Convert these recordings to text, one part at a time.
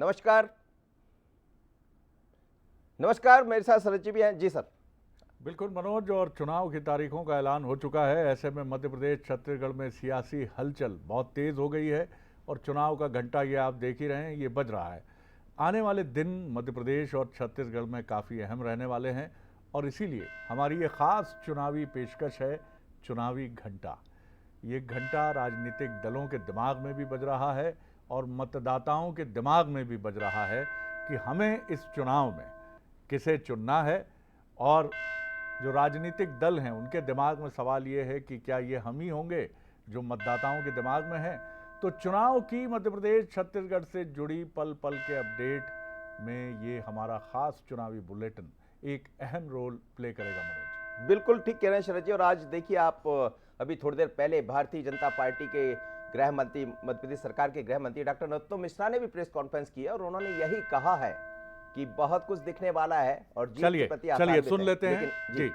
नमस्कार। नमस्कार, मेरे साथ शरद जी भी हैं। जी सर। बिल्कुल मनोज, और चुनाव की तारीखों का ऐलान हो चुका है। ऐसे में मध्य प्रदेश छत्तीसगढ़ में सियासी हलचल बहुत तेज़ हो गई है और चुनाव का घंटा ये आप देख ही रहे हैं, ये बज रहा है। आने वाले दिन मध्य प्रदेश और छत्तीसगढ़ में काफ़ी अहम रहने वाले हैं और इसीलिए हमारी ये ख़ास चुनावी पेशकश है, चुनावी घंटा। ये घंटा राजनीतिक दलों के दिमाग में भी बज रहा है और मतदाताओं के दिमाग में भी बज रहा है कि हमें इस चुनाव में किसे चुनना है। और जो राजनीतिक दल हैं उनके दिमाग में सवाल ये है कि क्या ये हम ही होंगे जो मतदाताओं के दिमाग में हैं। तो चुनाव की मध्य प्रदेश छत्तीसगढ़ से जुड़ी पल पल के अपडेट में ये हमारा खास चुनावी बुलेटिन एक अहम रोल प्ले करेगा मनोज। बिल्कुल ठीक कह रहे हैं शरद जी। और आज देखिए आप, अभी थोड़ी देर पहले भारतीय जनता पार्टी के गृह मंत्री, मध्य प्रदेश सरकार के गृह मंत्री डॉक्टर नरोत्तम मिश्रा ने भी प्रेस कॉन्फ्रेंस की है और उन्होंने यही कहा है कि बहुत कुछ दिखने वाला है और जीत के प्रति चलिए सुन लेते हैं। जी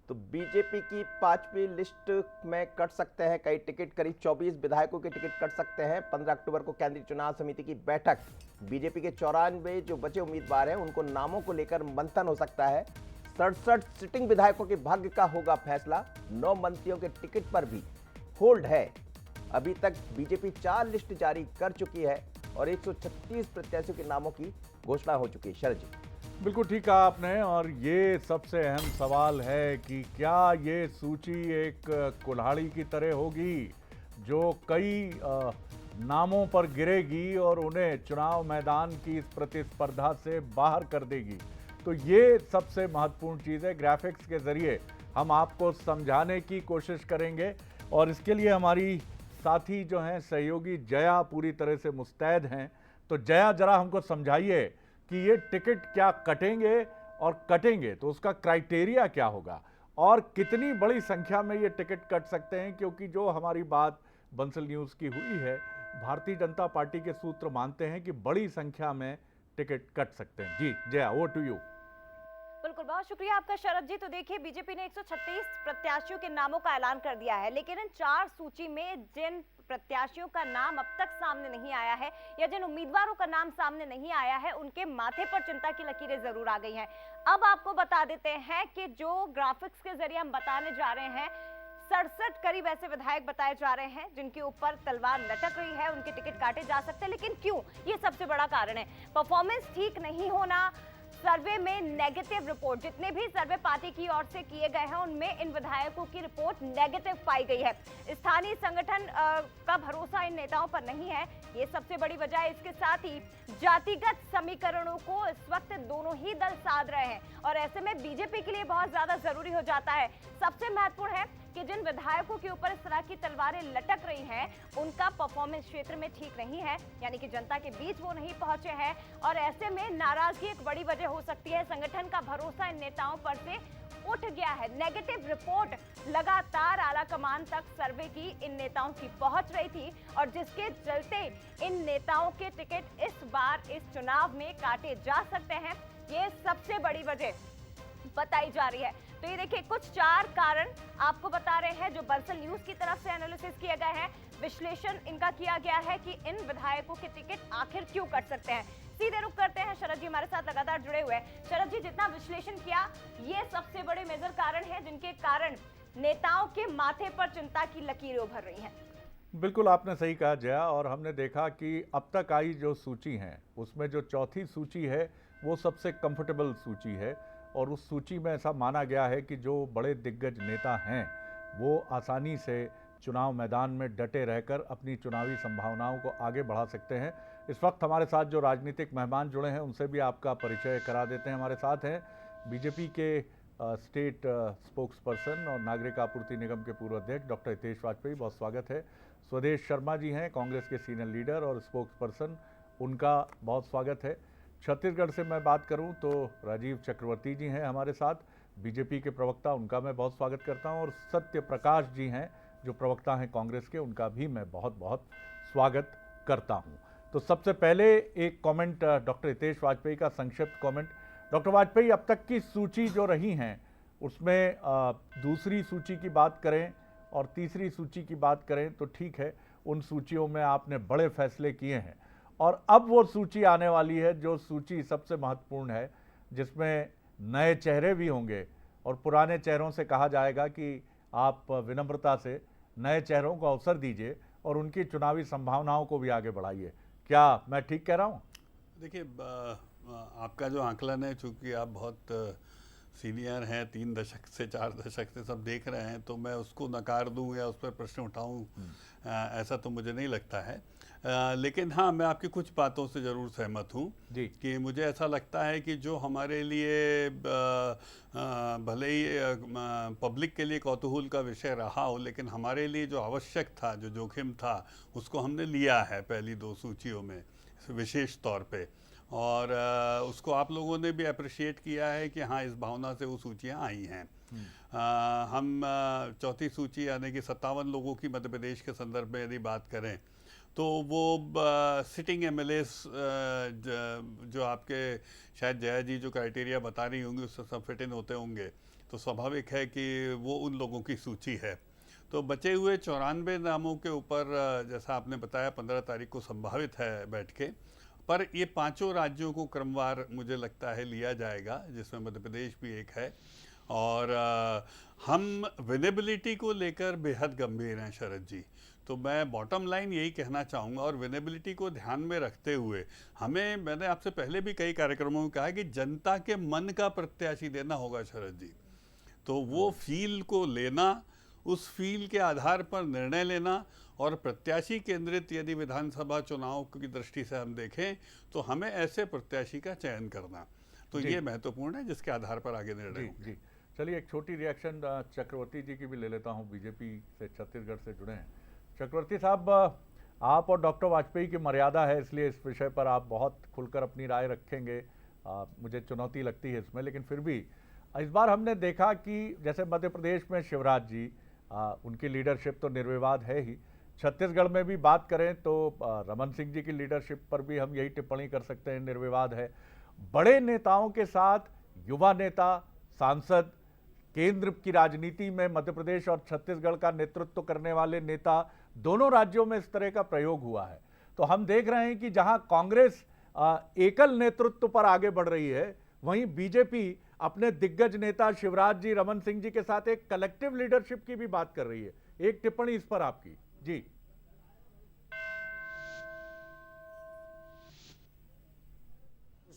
तो बीजेपी की 5वीं लिस्ट में कट सकते हैं कई टिकट, करीब 24 विधायकों के टिकट कट सकते हैं। 15 अक्टूबर को केंद्रीय चुनाव समिति की बैठक, बीजेपी के 94 जो बचे उम्मीदवार हैं उनको नामों को लेकर मंथन हो सकता है। 67 सिटिंग विधायकों के भाग्य का होगा फैसला। 9 मंत्रियों के टिकट पर भी होल्ड है। अभी तक बीजेपी 4 लिस्ट जारी कर चुकी है और 136 प्रत्याशियों के नामों की घोषणा हो चुकी है। शरद जी, बिल्कुल ठीक कहा आपने। और ये सबसे अहम सवाल है कि क्या ये सूची एक कुल्हाड़ी की तरह होगी जो कई नामों पर गिरेगी और उन्हें चुनाव मैदान की इस प्रतिस्पर्धा से बाहर कर देगी। तो ये सबसे महत्वपूर्ण चीज़ है। ग्राफिक्स के ज़रिए हम आपको समझाने की कोशिश करेंगे और इसके लिए हमारी साथी जो हैं सहयोगी जया पूरी तरह से मुस्तैद हैं। तो जया, जरा हमको समझाइए कि ये टिकट क्या कटेंगे और कटेंगे तो उसका क्राइटेरिया क्या होगा और कितनी बड़ी संख्या में ये टिकट कट सकते हैं। क्योंकि जो हमारी बात बंसल न्यूज़ की हुई है, भारतीय जनता पार्टी के सूत्र मानते हैं कि बड़ी संख्या में टिकट कट सकते हैं। जी जया, वो टू यू। बिल्कुल, बहुत शुक्रिया आपका शरद जी। तो देखिए, बीजेपी ने 136 प्रत्याशियों के नामों का ऐलान कर दिया है, लेकिन इन 4 सूची में जिन प्रत्याशियों का नाम अब तक सामने नहीं आया है या जिन उम्मीदवारों का नाम सामने नहीं आया है, उनके माथे पर चिंता की लकीरें जरूर आ गई हैं। अब आपको बता देते हैं कि जो ग्राफिक्स के जरिए हम बताने जा रहे हैं, 67 करीब ऐसे विधायक बताए जा रहे हैं जिनके ऊपर तलवार लटक रही है, उनके टिकट काटे जा सकते हैं। लेकिन क्यों? ये सबसे बड़ा कारण है परफॉर्मेंस ठीक नहीं होना, सर्वे में नेगेटिव रिपोर्ट। जितने भी सर्वे पार्टी की ओर से किए गए हैं उनमें इन विधायकों की रिपोर्ट नेगेटिव पाई गई है। स्थानीय संगठन का भरोसा इन नेताओं पर नहीं है, ये सबसे बड़ी वजह है। इसके साथ ही जातिगत समीकरणों को इस वक्त दोनों ही दल साध रहे हैं और ऐसे में बीजेपी के लिए बहुत ज्यादा जरूरी हो जाता है। सबसे महत्वपूर्ण है कि जिन विधायकों के ऊपर इस तरह की तलवारें लटक रही हैं, उनका परफॉर्मेंस क्षेत्र में ठीक नहीं है, यानी कि जनता के बीच वो नहीं पहुंचे हैं और ऐसे में नाराजगी एक बड़ी वजह हो सकती है। संगठन का भरोसा इन नेताओं पर से उठ गया है। नेगेटिव रिपोर्ट लगातार आला कमान तक सर्वे की इन नेताओं की पहुंच रही थी और जिसके चलते इन नेताओं के टिकट इस बार इस चुनाव में काटे जा सकते हैं, ये सबसे बड़ी वजह बताई जा रही है। तो ये देखिए, कुछ 4 कारण आपको बता रहे हैं जो बंसल न्यूज की तरफ से एनालिसिस किए गए हैं। विश्लेषण इनका किया गया है कि इन विधायकों के टिकट आखिर क्यों कट सकते हैं। सीधे रुक करते हैं, शरद जी हमारे साथ लगातार जुड़े हुए हैं। शरद जी, जितना विश्लेषण किया, ये सबसे बड़े मेजर कारण है जिनके कारण नेताओं के माथे पर चिंता की लकीरें उभर रही हैं। बिल्कुल आपने सही कहा जया। और हमने देखा कि अब तक आई जो सूची हैं उसमें जो चौथी सूची है वो सबसे कंफर्टेबल सूची है और उस सूची में ऐसा माना गया है कि जो बड़े दिग्गज नेता हैं वो आसानी से चुनाव मैदान में डटे रहकर अपनी चुनावी संभावनाओं को आगे बढ़ा सकते हैं। इस वक्त हमारे साथ जो राजनीतिक मेहमान जुड़े हैं उनसे भी आपका परिचय करा देते हैं। हमारे साथ हैं बीजेपी के स्टेट स्पोक्स पर्सन और नागरिक आपूर्ति निगम के पूर्व अध्यक्ष डॉक्टर हितेश वाजपेयी, बहुत स्वागत है। स्वदेश शर्मा जी हैं कांग्रेस के सीनियर लीडर और स्पोक्स पर्सन, उनका बहुत स्वागत है। छत्तीसगढ़ से मैं बात करूं तो राजीव चक्रवर्ती जी हैं हमारे साथ, बीजेपी के प्रवक्ता, उनका मैं बहुत स्वागत करता हूं। और सत्य प्रकाश जी हैं जो प्रवक्ता हैं कांग्रेस के, उनका भी मैं बहुत बहुत स्वागत करता हूं। तो सबसे पहले एक कमेंट डॉक्टर हितेश वाजपेयी का संक्षिप्त कमेंट। डॉक्टर वाजपेयी, अब तक की सूची जो रही हैं उसमें दूसरी सूची की बात करें और तीसरी सूची की बात करें तो ठीक है, उन सूचियों में आपने बड़े फैसले किए हैं और अब वो सूची आने वाली है जो सूची सबसे महत्वपूर्ण है, जिसमें नए चेहरे भी होंगे और पुराने चेहरों से कहा जाएगा कि आप विनम्रता से नए चेहरों को अवसर दीजिए और उनकी चुनावी संभावनाओं को भी आगे बढ़ाइए। क्या मैं ठीक कह रहा हूँ? देखिए, आपका जो आकलन है, चूंकि आप बहुत सीनियर हैं, 3 दशक से 4 दशक से सब देख रहे हैं, तो मैं उसको नकार दूं या उस पर प्रश्न उठाऊं, ऐसा तो मुझे नहीं लगता है। लेकिन हाँ, मैं आपकी कुछ बातों से ज़रूर सहमत हूँ कि मुझे ऐसा लगता है कि जो हमारे लिए भले ही पब्लिक के लिए कौतूहल का विषय रहा हो, लेकिन हमारे लिए जो आवश्यक था, जो जोखिम था, उसको हमने लिया है पहली 2 सूचियों में विशेष तौर पे। और उसको आप लोगों ने भी अप्रिशिएट किया है कि हाँ, इस भावना से वो सूचियाँ आई हैं। हम चौथी सूची यानी कि 57 लोगों की मध्य प्रदेश के संदर्भ में यदि बात करें तो वो सिटिंग एमएलएस जो आपके शायद जया जी जो क्राइटेरिया बता रही होंगी उससे सब फिट इन होते होंगे, तो स्वाभाविक है कि वो उन लोगों की सूची है। तो बचे हुए 94 नामों के ऊपर जैसा आपने बताया 15 तारीख को संभावित है बैठ के, पर ये 5 राज्यों को क्रमवार मुझे लगता है लिया जाएगा, जिसमें मध्य प्रदेश भी एक है। और हम विनेबिलिटी को लेकर बेहद गंभीर हैं शरद जी। तो मैं बॉटम लाइन यही कहना चाहूँगा, और विनेबिलिटी को ध्यान में रखते हुए मैंने आपसे पहले भी कई कार्यक्रमों में कहा कि जनता के मन का प्रत्याशी देना होगा शरद जी। तो वो फील को लेना, उस फील के आधार पर निर्णय लेना, और प्रत्याशी केंद्रित यदि विधानसभा चुनाव की दृष्टि से हम देखें तो हमें ऐसे प्रत्याशी का चयन करना, तो ये महत्वपूर्ण है, जिसके आधार पर आगे निर्णय होंगे। जी, चलिए एक छोटी रिएक्शन चक्रवर्ती जी की भी ले लेता हूँ, बीजेपी से छत्तीसगढ़ से जुड़े हैं। चक्रवर्ती साहब, आप और डॉक्टर वाजपेयी की मर्यादा है, इसलिए इस विषय पर आप बहुत खुलकर अपनी राय रखेंगे, मुझे चुनौती लगती है इसमें, लेकिन फिर भी इस बार हमने देखा कि जैसे मध्य प्रदेश में शिवराज जी, उनकी लीडरशिप तो निर्विवाद है ही, छत्तीसगढ़ में भी बात करें तो रमन सिंह जी की लीडरशिप पर भी हम यही टिप्पणी कर सकते हैं, निर्विवाद है। बड़े नेताओं के साथ युवा नेता, सांसद, केंद्र की राजनीति में मध्य प्रदेश और छत्तीसगढ़ का नेतृत्व करने वाले नेता, दोनों राज्यों में इस तरह का प्रयोग हुआ है। तो हम देख रहे हैं कि जहां कांग्रेस एकल नेतृत्व पर आगे बढ़ रही है, वहीं बीजेपी अपने दिग्गज नेता शिवराज जी, रमन सिंह जी के साथ एक कलेक्टिव लीडरशिप की भी बात कर रही है। एक टिप्पणी इस पर आपकी। जी,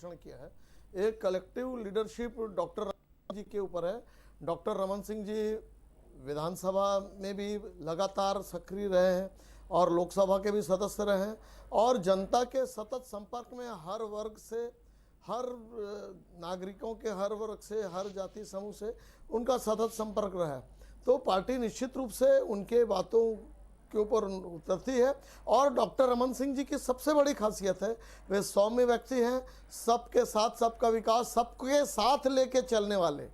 किया है, एक कलेक्टिव लीडरशिप डॉक्टर जी के ऊपर है। डॉक्टर रमन सिंह जी विधानसभा में भी लगातार सक्रिय रहे हैं और लोकसभा के भी सदस्य रहे हैं, और जनता के सतत संपर्क में हर वर्ग से, हर नागरिकों के हर वर्ग से, हर जाति समूह से उनका सतत संपर्क रहा है। तो पार्टी निश्चित रूप से उनके बातों के ऊपर उतरती है। और डॉक्टर रमन सिंह जी की सबसे बड़ी खासियत है, वे सौम्य व्यक्ति हैं, सबके साथ सबका विकास, सबके साथ लेके चलने वाले।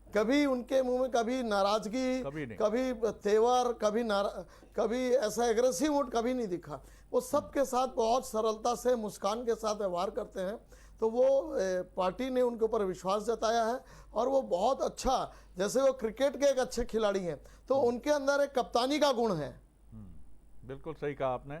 कभी उनके मुंह में कभी नाराजगी, कभी तेवर, कभी ऐसा एग्रेसिव मूड कभी नहीं दिखा। वो सबके साथ बहुत सरलता से, मुस्कान के साथ व्यवहार करते हैं। तो वो पार्टी ने उनके ऊपर विश्वास जताया है, और वो बहुत अच्छा, जैसे वो क्रिकेट के एक अच्छे खिलाड़ी हैं, तो उनके अंदर एक कप्तानी का गुण है। बिल्कुल सही कहा आपने।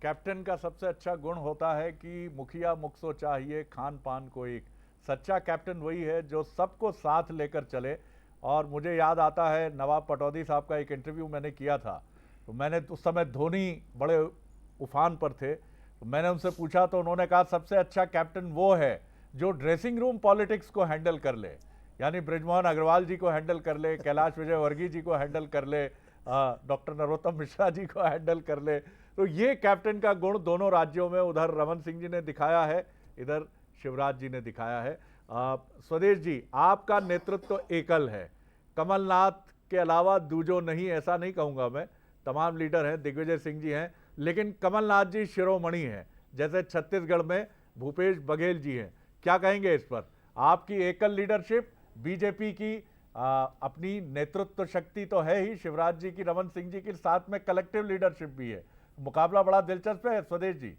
कैप्टन का सबसे अच्छा गुण होता है कि मुखिया मुखसो चाहिए, खान पान को एक। सच्चा कैप्टन वही है जो सबको साथ लेकर चले। और मुझे याद आता है नवाब पटौदी साहब का एक इंटरव्यू मैंने किया था, तो मैंने उस समय धोनी बड़े उफान पर थे, तो मैंने उनसे पूछा तो उन्होंने कहा सबसे अच्छा कैप्टन वो है जो ड्रेसिंग रूम पॉलिटिक्स को हैंडल कर ले, यानी बृजमोहन अग्रवाल जी को हैंडल कर ले, कैलाश विजयवर्गीय जी को हैंडल कर ले, डॉक्टर नरोत्तम मिश्रा जी को हैंडल कर ले। तो ये कैप्टन का गुण दोनों राज्यों में, उधर रमन सिंह जी ने दिखाया है, इधर शिवराज जी ने दिखाया है। स्वदेश जी, आपका नेतृत्व एकल है, कमलनाथ के अलावा दूजो नहीं, ऐसा नहीं कहूंगा मैं, तमाम लीडर हैं, दिग्विजय सिंह जी हैं, लेकिन कमलनाथ जी शिरोमणि हैं, जैसे छत्तीसगढ़ में भूपेश बघेल जी हैं। क्या कहेंगे इस पर? आपकी एकल लीडरशिप, बीजेपी की अपनी नेतृत्व शक्ति तो है ही, शिवराज जी की, रमन सिंह जी की, साथ में कलेक्टिव लीडरशिप भी है, मुकाबला बड़ा दिलचस्प है स्वदेश जी।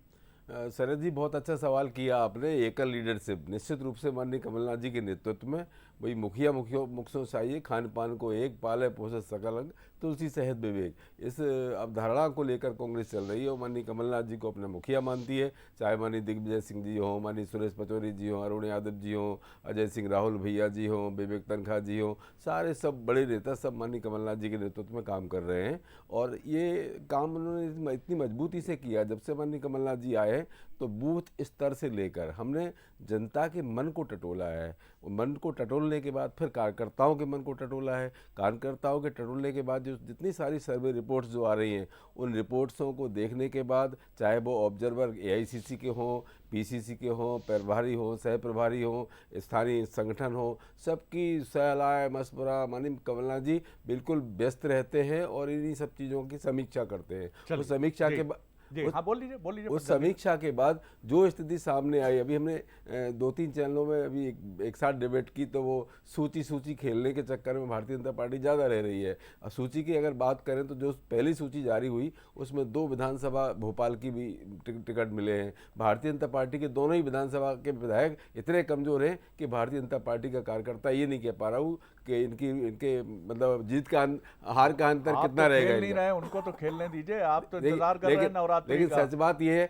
शरद जी, बहुत अच्छा सवाल किया आपने। एकल लीडरशिप निश्चित रूप से माननीय कमलनाथ जी के नेतृत्व में वही मुखिया मुख्यों चाहिए, खान पान को एक, पाले पोषे सकल अंग, तुलसी सहित विवेक, इस अवधारणा को लेकर कांग्रेस चल रही है और माननीय कमलनाथ जी को अपना मुखिया मानती है। चाहे माननीय दिग्विजय सिंह जी हों, माननीय सुरेश पचौरी जी हों, अरुण यादव जी हों, अजय सिंह राहुल भैया जी हों, विवेक तनखा जी हों, सारे सब बड़े नेता सब माननीय कमलनाथ जी के नेतृत्व में काम कर रहे हैं। और ये काम उन्होंने इतनी मजबूती से किया, जब से माननीय कमलनाथ जी आए हैं तो बूथ स्तर से लेकर हमने जनता के मन को टटोला है। मन को टटोलने के बाद फिर कार्यकर्ताओं के मन को टटोला है। कार्यकर्ताओं के टटोलने के बाद जो जितनी सारी सर्वे रिपोर्ट्स जो आ रही हैं, उन रिपोर्ट्सों को देखने के बाद, चाहे वो ऑब्जर्वर एआईसीसी के हों, पीसीसी के हों, प्रभारी हों, सह प्रभारी हों, स्थानीय संगठन हो, सबकी सलाह मशवरा माननीय कमलनाथ जी बिल्कुल व्यस्त रहते हैं और इन्हीं सब चीज़ों की समीक्षा करते हैं। उस समीक्षा के बाद जी हाँ, बोल लीजिए। उस समीक्षा के बाद जो स्थिति सामने आई, अभी हमने 2-3 चैनलों में अभी एक साथ डिबेट की, तो वो सूची खेलने के चक्कर में भारतीय जनता पार्टी ज़्यादा रह रही है। सूची की अगर बात करें तो जो पहली सूची जारी हुई उसमें 2 विधानसभा भोपाल की भी टिकट मिले हैं। भारतीय जनता पार्टी के दोनों ही विधानसभा के विधायक इतने कमज़ोर हैं कि भारतीय जनता पार्टी का कार्यकर्ता ये नहीं कह पा रहा हूँ कि इनके मतलब जीत का हार का अंतर कितना रहेगा। नहीं रहे, उनको तो खेलने दीजिए, आप तो इंतजार कर रहे हैं नवरात्रि लेकिन का। सच बात यह है,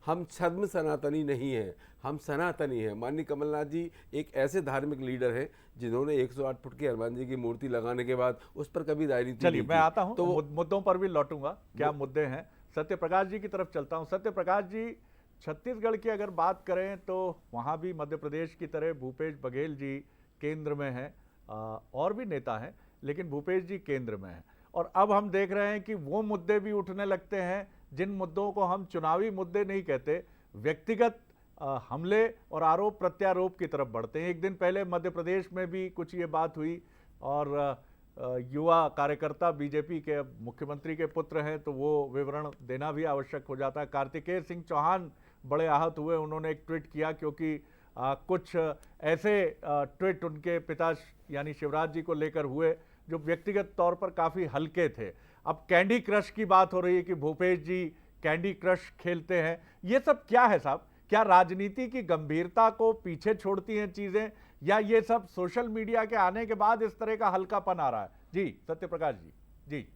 हम छद्म सनातनी नहीं हैं, हम सनातनी हैं। माननीय कमलनाथ जी एक ऐसे धार्मिक लीडर हैं जिन्होंने 108 फुट की हनुमान जी की मूर्ति लगाने के बाद उस पर कभी राजनीति चलिए मैं आता हूं, तो मुद्दों पर भी लौटूंगा, क्या मुद्दे हैं। सत्य प्रकाश जी की तरफ चलता हूं। सत्य प्रकाश जी, छत्तीसगढ़ की अगर बात करें तो वहां भी मध्य प्रदेश की तरह भूपेश बघेल जी केंद्र में हैं, और भी नेता हैं, लेकिन भूपेश जी केंद्र में हैं। और अब हम देख रहे हैं कि वो मुद्दे भी उठने लगते हैं जिन मुद्दों को हम चुनावी मुद्दे नहीं कहते, व्यक्तिगत हमले और आरोप प्रत्यारोप की तरफ बढ़ते हैं। एक दिन पहले मध्य प्रदेश में भी कुछ ये बात हुई और युवा कार्यकर्ता बीजेपी के मुख्यमंत्री के पुत्र हैं तो वो विवरण देना भी आवश्यक हो जाता है। कार्तिकेय सिंह चौहान बड़े आहत हुए, उन्होंने एक ट्वीट किया क्योंकि कुछ ऐसे ट्वीट उनके पिता यानी शिवराज जी को लेकर हुए जो व्यक्तिगत तौर पर काफ़ी हल्के थे। अब कैंडी क्रश की बात हो रही है कि भूपेश जी कैंडी क्रश खेलते हैं, ये सब क्या है साहब? क्या राजनीति की गंभीरता को पीछे छोड़ती हैं चीजें, या ये सब सोशल मीडिया के आने के बाद इस तरह का हल्कापन आ रहा है? जी सत्य प्रकाश जी।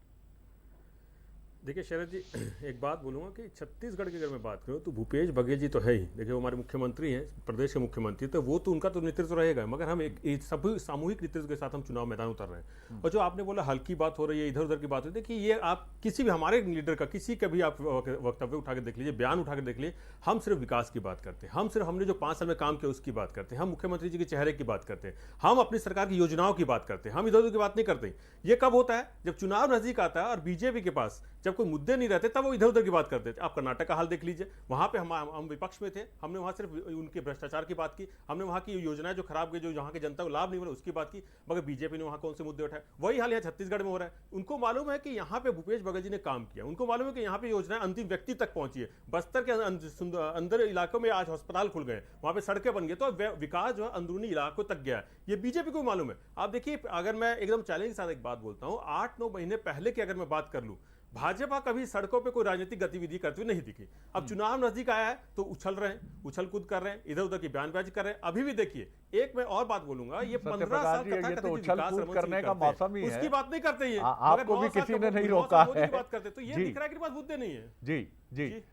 देखिए शरद जी, एक बात बोलूँगा कि छत्तीसगढ़ की अगर मैं बात करूँ तो भूपेश बघेल जी तो है ही। देखिए वो हमारे मुख्यमंत्री हैं, प्रदेश के मुख्यमंत्री, तो वो तो उनका तो नेतृत्व रहेगा, मगर हम एक सभी सामूहिक नेतृत्व के साथ हम चुनाव मैदान उतर रहे हैं। और जो आपने बोला हल्की बात हो रही है, इधर उधर की बात हो रही है, देखिए ये आप किसी भी हमारे लीडर का किसी का भी आप वक्तव्य उठा के देख लीजिए, बयान उठा के देख लीजिए, हम सिर्फ विकास की बात करते हैं, हम सिर्फ हमने जो 5 साल में काम किया उसकी बात करते हैं, हम मुख्यमंत्री जी के चेहरे की बात करते हैं, हम अपनी सरकार की योजनाओं की बात करते हैं, हम इधर उधर की बात नहीं करते। ये कब होता है? जब चुनाव नजदीक आता है और बीजेपी के पास जब कोई मुद्दे नहीं रहते तब वो इधर उधर की बात करते थे। आप कर्नाटक का हाल देख लीजिए, वहां पे हम विपक्ष में थे, हमने वहां सिर्फ उनके भ्रष्टाचार की बात की, हमने वहां की योजनाएं जो खराब गई, जो यहाँ की जनता को लाभ नहीं मिला उसकी बात की, मगर बीजेपी ने वहां कौन से मुद्दे उठाए? वही हाल यहाँ छत्तीसगढ़ में हो रहा है। उनको मालूम है कि यहाँ पे भूपेश बघेल जी ने काम किया, उनको मालूम है कि यहाँ पे योजनाएं अंतिम व्यक्ति तक पहुंची है। बस्तर के अंदर इलाकों में आज अस्पताल खुल गए, वहां पे सड़कें बन गई, तो विकास जो है अंदरूनी इलाकों तक गया है, ये बीजेपी को मालूम है। आप देखिए, अगर मैं एकदम चैलेंज के साथ एक बात बोलता हूँ, 8-9 महीने पहले की अगर मैं बात कर लूं, भाजपा कभी सड़कों पे कोई राजनीतिक गतिविधि करते हुए नहीं दिखी। अब चुनाव नजदीक आया है तो उछल रहे हैं, उछल कूद कर रहे हैं, इधर उधर की बयानबाजी कर रहे हैं। अभी भी देखिए, एक मैं और बात बोलूंगा, ये 15 साल ये तो उछल कूद करने का मौसम ही है, उसकी बात नहीं करते, ये आपको भी किसी ने नहीं रोका है, बात करते तो ये दिख रहा है कि बात मुद्दे नहीं है। जी,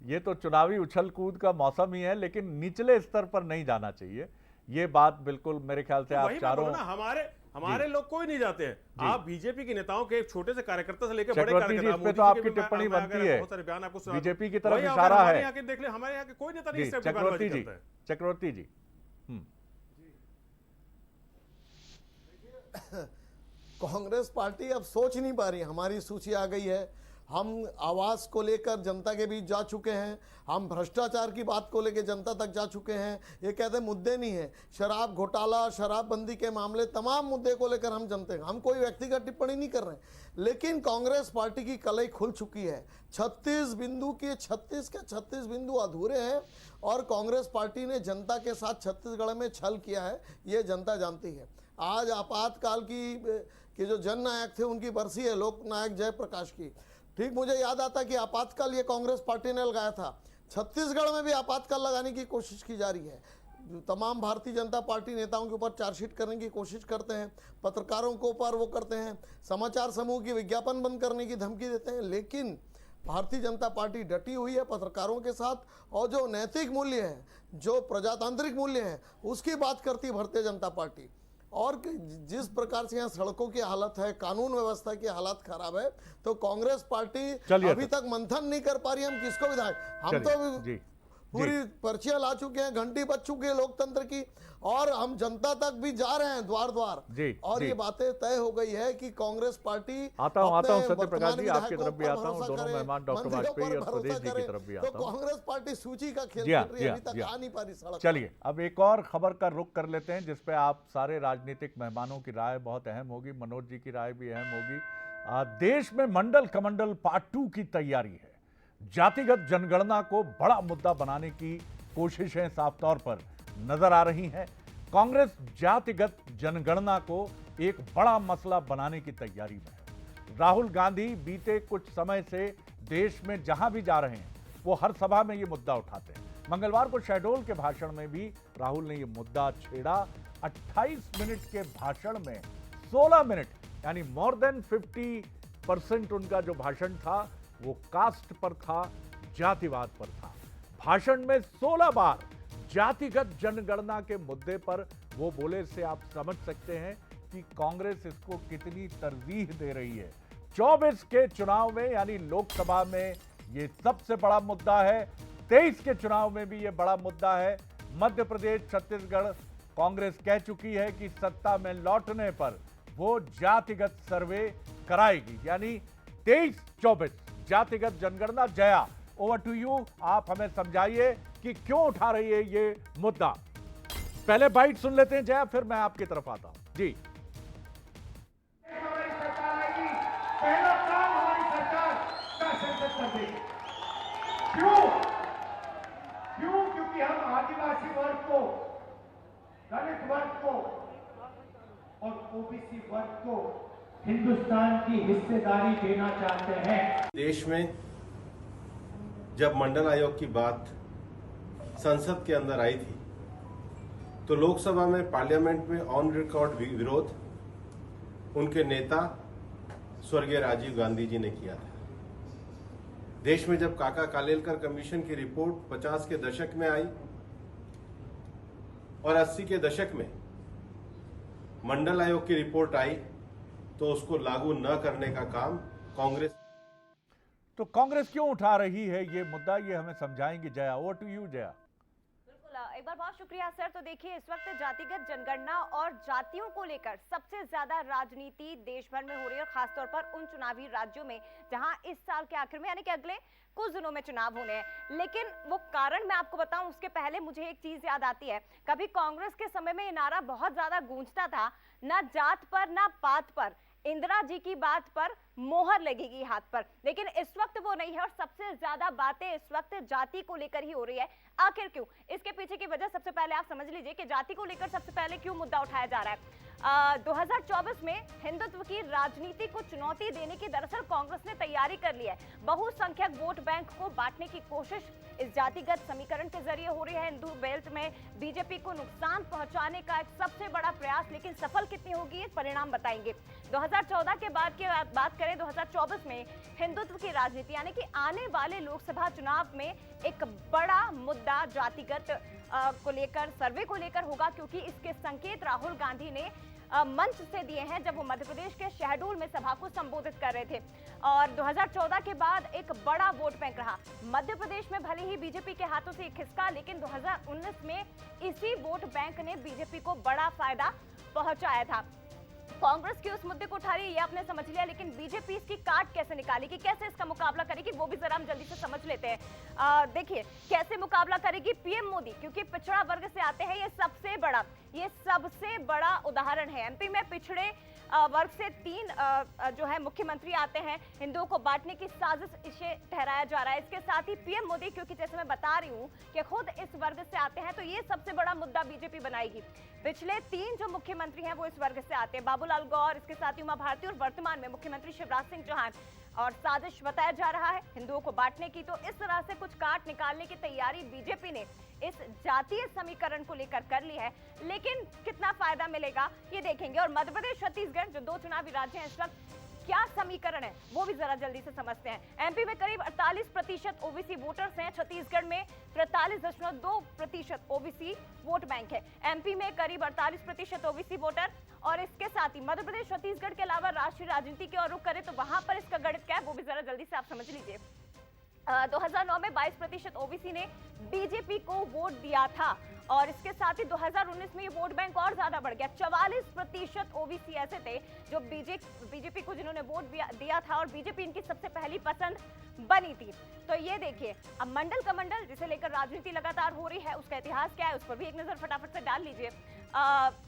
ये तो चुनावी उछल कूद का मौसम ही है, लेकिन निचले स्तर पर नहीं जाना चाहिए। ये बात बिल्कुल मेरे ख्याल से आप चारों, हमारे लोग कोई नहीं जाते हैं। आप बीजेपी के नेताओं के छोटे से कार्यकर्ता से लेकर बड़े कार्यकर्ता, इस पे तो आपकी टिप्पणी बनती है, बीजेपी की तरफ इशारा है। देख ले, हमारे यहाँ के कोई नेता नहीं। चक्रवर्ती जी कांग्रेस पार्टी अब सोच नहीं पा रही। हमारी सूची आ गई है, हम आवास को लेकर जनता के बीच जा चुके हैं, हम भ्रष्टाचार की बात को लेकर जनता तक जा चुके हैं। ये कहते मुद्दे नहीं है, शराब घोटाला, शराबबंदी के मामले, तमाम मुद्दे को लेकर हम जनते हैं, हम कोई व्यक्तिगत टिप्पणी नहीं कर रहे हैं। लेकिन कांग्रेस पार्टी की कलई खुल चुकी है। 36 बिंदु के 36 बिंदु अधूरे हैं और कांग्रेस पार्टी ने जनता के साथ छत्तीसगढ़ में छल किया है, ये जनता जानती है। आज आपातकाल की जो जननायक थे उनकी बरसी है, लोकनायक जयप्रकाश की। ठीक मुझे याद आता कि आपातकाल ये कांग्रेस पार्टी ने लगाया था। छत्तीसगढ़ में भी आपातकाल लगाने की कोशिश की जा रही है। तमाम भारतीय जनता पार्टी नेताओं के ऊपर चार्जशीट करने की कोशिश करते हैं, पत्रकारों के ऊपर वो करते हैं, समाचार समूह की विज्ञापन बंद करने की धमकी देते हैं, लेकिन भारतीय जनता पार्टी डटी हुई है पत्रकारों के साथ, और जो नैतिक मूल्य है, जो प्रजातांत्रिक मूल्य है, उसकी बात करती है भारतीय जनता पार्टी। और जिस प्रकार से यहाँ सड़कों की हालत है, कानून व्यवस्था की हालत खराब है, तो कांग्रेस पार्टी अभी तक मंथन नहीं कर पा रही। हम किसको विधायक, हम तो पूरी पर्चियां ला चुके हैं, घंटी बज चुकी है लोकतंत्र की, और हम जनता तक भी जा रहे हैं द्वार द्वार, और ये बातें तय हो गई है कि कांग्रेस पार्टी आता हूं सत्यप्रकाश जी, आपकी तरफ भी आता हूं, दोनों मेहमान डॉक्टर वाजपेयी और स्वदेश जी की तरफ भी आता हूं। तो कांग्रेस पार्टी सूची का खेल खेल रही है, अभी तक आ नहीं पा रही सड़क। चलिए अब एक और खबर का रुख कर लेते हैं, जिसपे आप सारे राजनीतिक मेहमानों की राय बहुत अहम होगी, मनोज जी की राय भी अहम होगी। देश में मंडल कमंडल पार्ट 2 की तैयारी है। जातिगत जनगणना को बड़ा मुद्दा बनाने की कोशिशें साफ तौर पर नजर आ रही हैं। कांग्रेस जातिगत जनगणना को एक बड़ा मसला बनाने की तैयारी में है। राहुल गांधी बीते कुछ समय से देश में जहां भी जा रहे हैं, वो हर सभा में ये मुद्दा उठाते हैं। मंगलवार को शहडोल के भाषण में भी राहुल ने ये मुद्दा छेड़ा। 28 मिनट के भाषण में 16 मिनट यानी मोर देन 50% उनका जो भाषण था वो कास्ट पर था, जातिवाद पर था। भाषण में 16 बार जातिगत जनगणना के मुद्दे पर वो बोले से आप समझ सकते हैं कि कांग्रेस इसको कितनी तरजीह दे रही है। 24 के चुनाव में यानी लोकसभा में ये सबसे बड़ा मुद्दा है, 23 के चुनाव में भी ये बड़ा मुद्दा है। मध्य प्रदेश, छत्तीसगढ़ कांग्रेस कह चुकी है कि सत्ता में लौटने पर वो जातिगत सर्वे कराएगी, यानी 23-24 जातिगत जनगणना। जया, ओवर टू यू, आप हमें समझाइए कि क्यों उठा रही है ये मुद्दा। पहले बाइट सुन लेते हैं जया, फिर मैं आपकी तरफ आता हूं। जी, पहला काम हमारी सरकार का संसद कर देगी। क्यों? क्योंकि हम आदिवासी वर्ग को, दलित वर्ग को और ओबीसी वर्ग को हिंदुस्तान की हिस्सेदारी देना चाहते हैं। देश में जब मंडल आयोग की बात संसद के अंदर आई थी, तो लोकसभा में, पार्लियामेंट में ऑन रिकॉर्ड विरोध उनके नेता स्वर्गीय राजीव गांधी जी ने किया था। देश में जब काका कालेलकर कमीशन की रिपोर्ट 50 के दशक में आई और 80 के दशक में मंडल आयोग की रिपोर्ट आई, तो उसको लागू न करने का काम कांग्रेस। तो कांग्रेस क्यों उठा रही है ये मुद्दा, ये हमें समझाएंगे Jaya. Over to you Jaya. एक बार बहुत शुक्रिया सर। तो देखिए, इस वक्त जातिगत जनगणना और जातियों को लेकर सबसे ज्यादा राजनीति देश भर में हो रही है, खासतौर पर उन चुनावी राज्यों में जहां इस साल के आखिर में यानी कि अगले कुछ दिनों में चुनाव होने हैं। लेकिन वो कारण मैं आपको बताऊं उसके पहले मुझे एक चीज याद आती है। कभी कांग्रेस के समय में ये नारा बहुत ज्यादा गूंजता था, ना जात पर ना पात पर, इंदिरा जी की बात पर मोहर लगेगी हाथ पर। लेकिन इस वक्त वो नहीं है और सबसे ज्यादा बातें इस वक्त जाति को लेकर ही हो रही है। आखिर क्यों? इसके पीछे की वजह सबसे पहले आप समझ लीजिए कि जाति को लेकर सबसे पहले क्यों मुद्दा उठाया जा रहा है। 2024 में हिंदुत्व की राजनीति को चुनौती देने की दरअसल कांग्रेस ने तैयारी कर ली है। बहुसंख्यक वोट बैंक को बांटने की कोशिश इस जातिगत समीकरण के जरिए हो रही है। हिंदू बेल्ट में बीजेपी को नुकसान पहुंचाने का एक सबसे बड़ा प्रयास, लेकिन सफल कितनी होगी ये परिणाम बताएंगे। 2014 के बाद की बात करें, 2024 में हिंदुत्व की राजनीति यानी कि आने वाले लोकसभा चुनाव में एक बड़ा मुद्दा जातिगत को लेकर, सर्वे को लेकर होगा, क्योंकि इसके संकेत राहुल गांधी ने मंच से दिए हैं जब वो मध्य प्रदेश के शहडोल में सभा को संबोधित कर रहे थे। और 2014 के बाद एक बड़ा वोट बैंक रहा मध्य प्रदेश में। भले ही बीजेपी के हाथों से खिसका, लेकिन 2019 में इसी वोट बैंक ने बीजेपी को बड़ा फायदा पहुंचाया था। कांग्रेस की उस मुद्दे को उठा रही है, ये आपने समझ लिया, लेकिन बीजेपी इसकी काट कैसे निकालेगी, कैसे इसका मुकाबला करेगी, वो भी जरा हम जल्दी से समझ लेते हैं। देखिए कैसे मुकाबला करेगी पीएम मोदी, क्योंकि पिछड़ा वर्ग से आते हैं। ये सबसे बड़ा उदाहरण है। एमपी में पिछड़े वर्ग से 3 जो है मुख्यमंत्री आते हैं, हिंदुओं को बांटने की साजिश इसे ठहराया जा रहा है। इसके साथ ही पीएम मोदी, क्योंकि जैसे मैं बता रही हूँ कि खुद इस वर्ग से आते हैं, तो ये सबसे बड़ा मुद्दा बीजेपी बनाएगी। पिछले 3 जो मुख्यमंत्री हैं वो इस वर्ग से आते हैं, बाबूलाल गौर, इसके साथ ही उमा भारती और वर्तमान में मुख्यमंत्री शिवराज सिंह चौहान। और साजिश बताया जा रहा है हिंदुओं को बांटने की। तो इस तरह से कुछ काट निकालने की तैयारी बीजेपी ने इस जातीय समीकरण को लेकर कर ली है, लेकिन कितना फायदा मिलेगा ये देखेंगे। और मध्य प्रदेश, छत्तीसगढ़ जो 2 चुनावी राज्य हैं, इस वक्त क्या समीकरण है वो भी जरा जल्दी से समझते हैं। एमपी में करीब 48% ओबीसी वोटर्स हैं, छत्तीसगढ़ में 43.2% ओबीसी वोट बैंक है। एमपी में करीब 48% ओबीसी वोटर, और इसके साथ ही मध्य प्रदेश, छत्तीसगढ़ के अलावा राष्ट्रीय राजनीति की ओर रुख करें तो वहां पर इसका गणित क्या है वो भी जरा जल्दी से आप समझ लीजिए। 2009 में 22% ओबीसी ने बीजेपी को वोट दिया था, और इसके साथ ही 2019 में ये वोट बैंक और ज्यादा बढ़ गया। 44% ओबीसी ऐसे थे जो बीजेपी को जिन्होंने वोट दिया था, और बीजेपी इनकी सबसे पहली पसंद बनी थी। तो ये देखिए, अब मंडल का मंडल जिसे लेकर राजनीति लगातार हो रही है, उसका इतिहास क्या है उस पर भी एक नजर फटाफट से डाल लीजिए।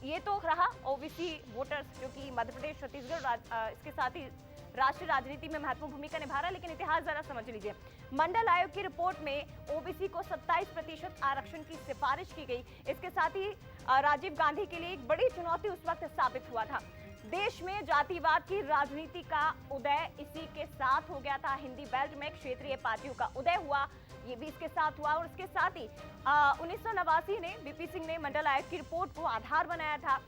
ये तो रहा ओबीसी वोटर्स जो कि मध्य प्रदेश, छत्तीसगढ़, इसके साथ ही राष्ट्रीय राजनीति में महत्वपूर्ण भूमिका निभा रहा है। लेकिन इतिहास जरा समझ लीजिए। मंडल आयोग की रिपोर्ट में ओबीसी को 27% आरक्षण की सिफारिश की गई। इसके साथ ही राजीव गांधी के लिए एक बड़ी चुनौती उस वक्त साबित हुआ था। देश में जातिवाद की राजनीति का उदय इसी के साथ हो गया था। हिंदी बेल्ट में क्षेत्रीय पार्टियों का उदय हुआ, ये भी इसके साथ हुआ। और इसके साथ ही 1989 ने बीपी सिंह ने मंडल आयोग की रिपोर्ट को आधार बनाया था,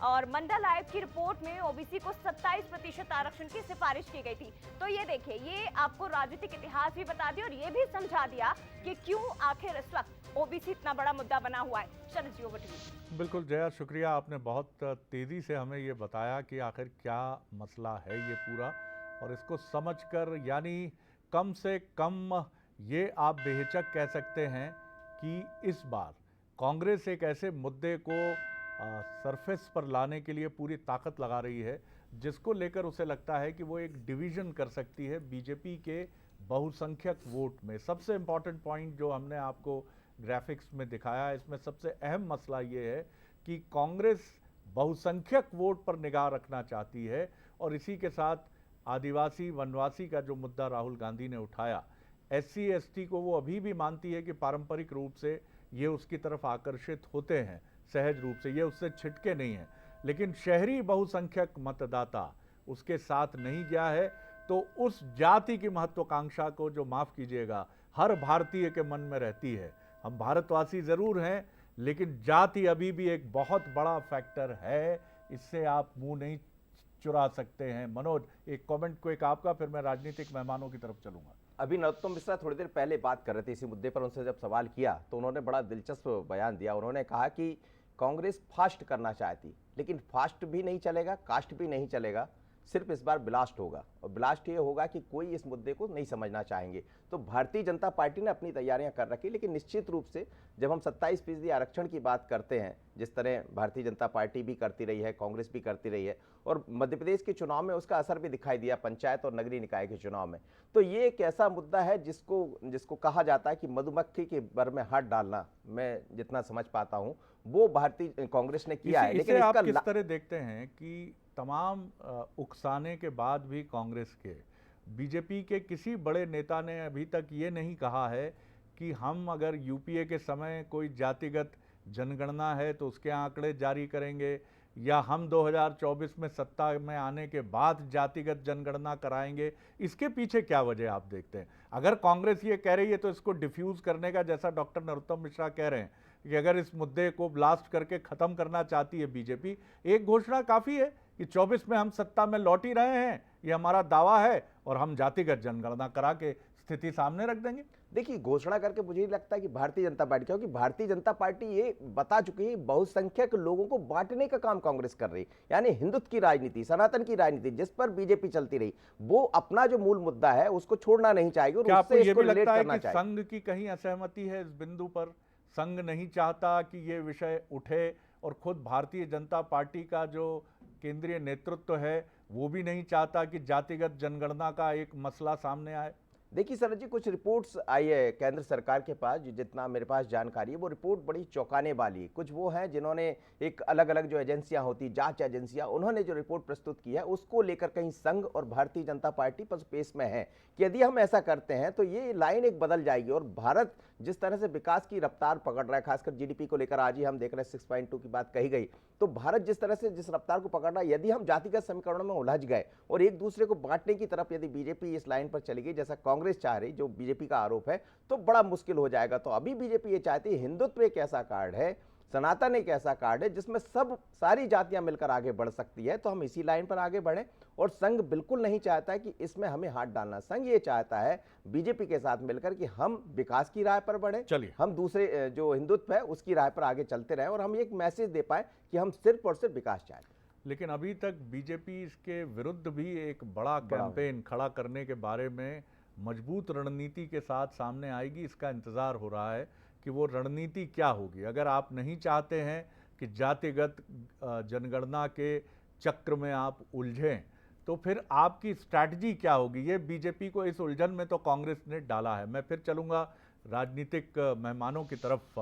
और मंडल आयोग की रिपोर्ट में ओबीसी को 27% आरक्षण की सिफारिश की गई थी। तो ये देखिए, ये आपको राजनीतिक इतिहास भी बता दिया और ये भी समझा दिया कि क्यों आखिर इस वक्त ओबीसी इतना बड़ा मुद्दा बना हुआ है। शरद जी, ओवर टू यू। बिल्कुल जया, शुक्रिया। आपने बहुत तेज़ी से हमें ये बताया कि आखिर क्या मसला है ये पूरा, और इसको समझकर यानी कम से कम ये आप बेहिचक कह सकते हैं कि इस बार कांग्रेस एक ऐसे मुद्दे को सरफेस पर लाने के लिए पूरी ताकत लगा रही है जिसको लेकर उसे लगता है कि वो एक डिवीज़न कर सकती है बीजेपी के बहुसंख्यक वोट में। सबसे इम्पॉर्टेंट पॉइंट जो हमने आपको ग्राफिक्स में दिखाया, इसमें सबसे अहम मसला ये है कि कांग्रेस बहुसंख्यक वोट पर निगाह रखना चाहती है, और इसी के साथ आदिवासी वनवासी का जो मुद्दा राहुल गांधी ने उठाया, SC ST को वो अभी भी मानती है कि पारंपरिक रूप से ये उसकी तरफ आकर्षित होते हैं, सहज रूप से ये उससे छिटके नहीं हैं। लेकिन शहरी बहुसंख्यक मतदाता उसके साथ नहीं गया है, तो उस जाति की महत्वाकांक्षा को, जो माफ़ कीजिएगा, हर भारतीय के मन में रहती है। हम भारतवासी ज़रूर हैं, लेकिन जाति अभी भी एक बहुत बड़ा फैक्टर है, इससे आप मुंह नहीं चुरा सकते हैं। मनोज, एक कमेंट को एक आपका, फिर मैं राजनीतिक मेहमानों की तरफ चलूंगा। अभी नरोत्तम मिश्रा थोड़ी देर पहले बात कर रहे थे इसी मुद्दे पर, उनसे जब सवाल किया तो उन्होंने बड़ा दिलचस्प बयान दिया। उन्होंने कहा कि कांग्रेस फास्ट करना चाहती, लेकिन फास्ट भी नहीं चलेगा, कास्ट भी नहीं चलेगा, सिर्फ इस बार ब्लास्ट होगा। और ब्लास्ट ये होगा कि कोई इस मुद्दे को नहीं समझना चाहेंगे। तो भारतीय जनता पार्टी ने अपनी तैयारियां कर रखी, लेकिन निश्चित रूप से जब हम 27% आरक्षण की बात करते हैं, जिस तरह भारतीय जनता पार्टी भी करती रही है, कांग्रेस भी करती रही है, और मध्य प्रदेश के चुनाव में उसका असर भी दिखाई दिया, पंचायत और नगरीय निकाय के चुनाव में। तो ये एक ऐसा मुद्दा है जिसको कहा जाता है कि मधुमक्खी के बर में हाथ डालना, मैं जितना समझ पाता हूँ वो भारतीय कांग्रेस ने किया है। लेकिन आप किस तरह देखते हैं कि तमाम उकसाने के बाद भी कांग्रेस के, बीजेपी के किसी बड़े नेता ने अभी तक ये नहीं कहा है कि हम अगर यूपीए के समय कोई जातिगत जनगणना है तो उसके आंकड़े जारी करेंगे, या हम 2024 में सत्ता में आने के बाद जातिगत जनगणना कराएंगे। इसके पीछे क्या वजह आप देखते हैं? अगर कांग्रेस ये कह रही है तो इसको डिफ्यूज करने का, जैसा डॉक्टर नरोत्तम मिश्रा कह रहे हैं कि अगर इस मुद्दे को ब्लास्ट करके ख़त्म करना चाहती है बीजेपी, एक घोषणा काफ़ी है कि 24 में हम सत्ता में लौट ही रहे हैं, ये हमारा दावा है, और हम जातिगत जनगणना करा के स्थिति सामने रख देंगे। देखिए, घोषणा करके मुझे नहीं लगता कि भारतीय जनता पार्टी, क्योंकि भारतीय जनता पार्टी ये बता चुकी है बहुसंख्यक लोगों को बांटने का काम कांग्रेस कर रही, यानी हिंदुत्व की राजनीति, सनातन की राजनीति जिस पर बीजेपी चलती रही, वो अपना जो मूल मुद्दा है उसको छोड़ना नहीं चाहेगी। और क्या आपको ये भी लगता है कि चाहिए। संघ की कहीं असहमति है इस बिंदु पर? संघ नहीं चाहता कि ये विषय उठे, और खुद भारतीय जनता पार्टी का जो केंद्रीय नेतृत्व है वो भी नहीं चाहता कि जातिगत जनगणना का एक मसला सामने आए? देखिए सर जी, कुछ रिपोर्ट्स आई है केंद्र सरकार के पास, जितना मेरे पास जानकारी है वो रिपोर्ट बड़ी चौंकाने वाली है। कुछ वो हैं जिन्होंने एक अलग अलग जो एजेंसियां होती, जांच एजेंसियां, उन्होंने जो रिपोर्ट प्रस्तुत की है उसको लेकर कहीं संघ और भारतीय जनता पार्टी पर पेश में है कि यदि हम ऐसा करते हैं तो ये लाइन एक बदल जाएगी। और भारत जिस तरह से विकास की रफ्तार पकड़ रहा है, खासकर जीडीपी को लेकर आज ही हम देख रहे हैं 6.2 की बात कही गई, तो भारत जिस तरह से जिस रफ्तार को पकड़ रहा है, यदि हम जातिगत समीकरणों में उलझ गए और एक दूसरे को बांटने की तरफ यदि बीजेपी इस लाइन पर चली गई जैसा कांग्रेस चाह रही, जो बीजेपी का आरोप है, तो बड़ा मुश्किल हो जाएगा। तो अभी बीजेपी ये चाहती है हिंदुत्व एक ऐसा कार्ड है, सनातन एक ऐसा कार्ड है जिसमें सब सारी जातियां मिलकर आगे बढ़ सकती है, तो हम इसी लाइन पर आगे बढ़ें। और संघ बिल्कुल नहीं चाहता है कि इसमें हमें हाथ डालना, संघ ये चाहता है बीजेपी के साथ मिलकर कि हम विकास की राह पर बढ़े, चलिए। हम दूसरे जो हिंदुत्व है उसकी राह पर आगे चलते रहें और हम एक मैसेज दे पाए कि हम सिर्फ और सिर्फ विकास चाहते हैं। लेकिन अभी तक बीजेपी इसके विरुद्ध भी एक बड़ा कैंपेन खड़ा करने के बारे में मजबूत रणनीति के साथ सामने आएगी। इसका इंतजार हो रहा है कि वो रणनीति क्या होगी। अगर आप नहीं चाहते हैं कि जातिगत जनगणना के चक्र में आप उलझें, तो फिर आपकी स्ट्रैटेजी क्या होगी? ये बीजेपी को इस उलझन में तो कांग्रेस ने डाला है। मैं फिर चलूंगा राजनीतिक मेहमानों की तरफ।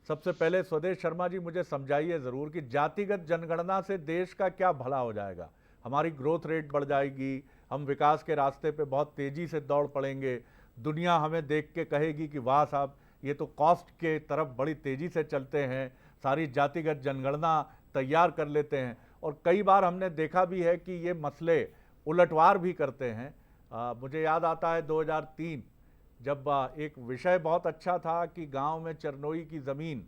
सबसे पहले स्वदेश शर्मा जी, मुझे समझाइए ज़रूर कि जातिगत जनगणना से देश का क्या भला हो जाएगा? हमारी ग्रोथ रेट बढ़ जाएगी, हम विकास के रास्ते पे बहुत तेज़ी से दौड़ पड़ेंगे, दुनिया हमें देख के कहेगी कि वाह साहब ये तो कॉस्ट के तरफ बड़ी तेज़ी से चलते हैं, सारी जातिगत जनगणना तैयार कर लेते हैं। और कई बार हमने देखा भी है कि ये मसले उलटवार भी करते हैं। मुझे याद आता है 2003 जब एक विषय बहुत अच्छा था कि गांव में चरनोई की ज़मीन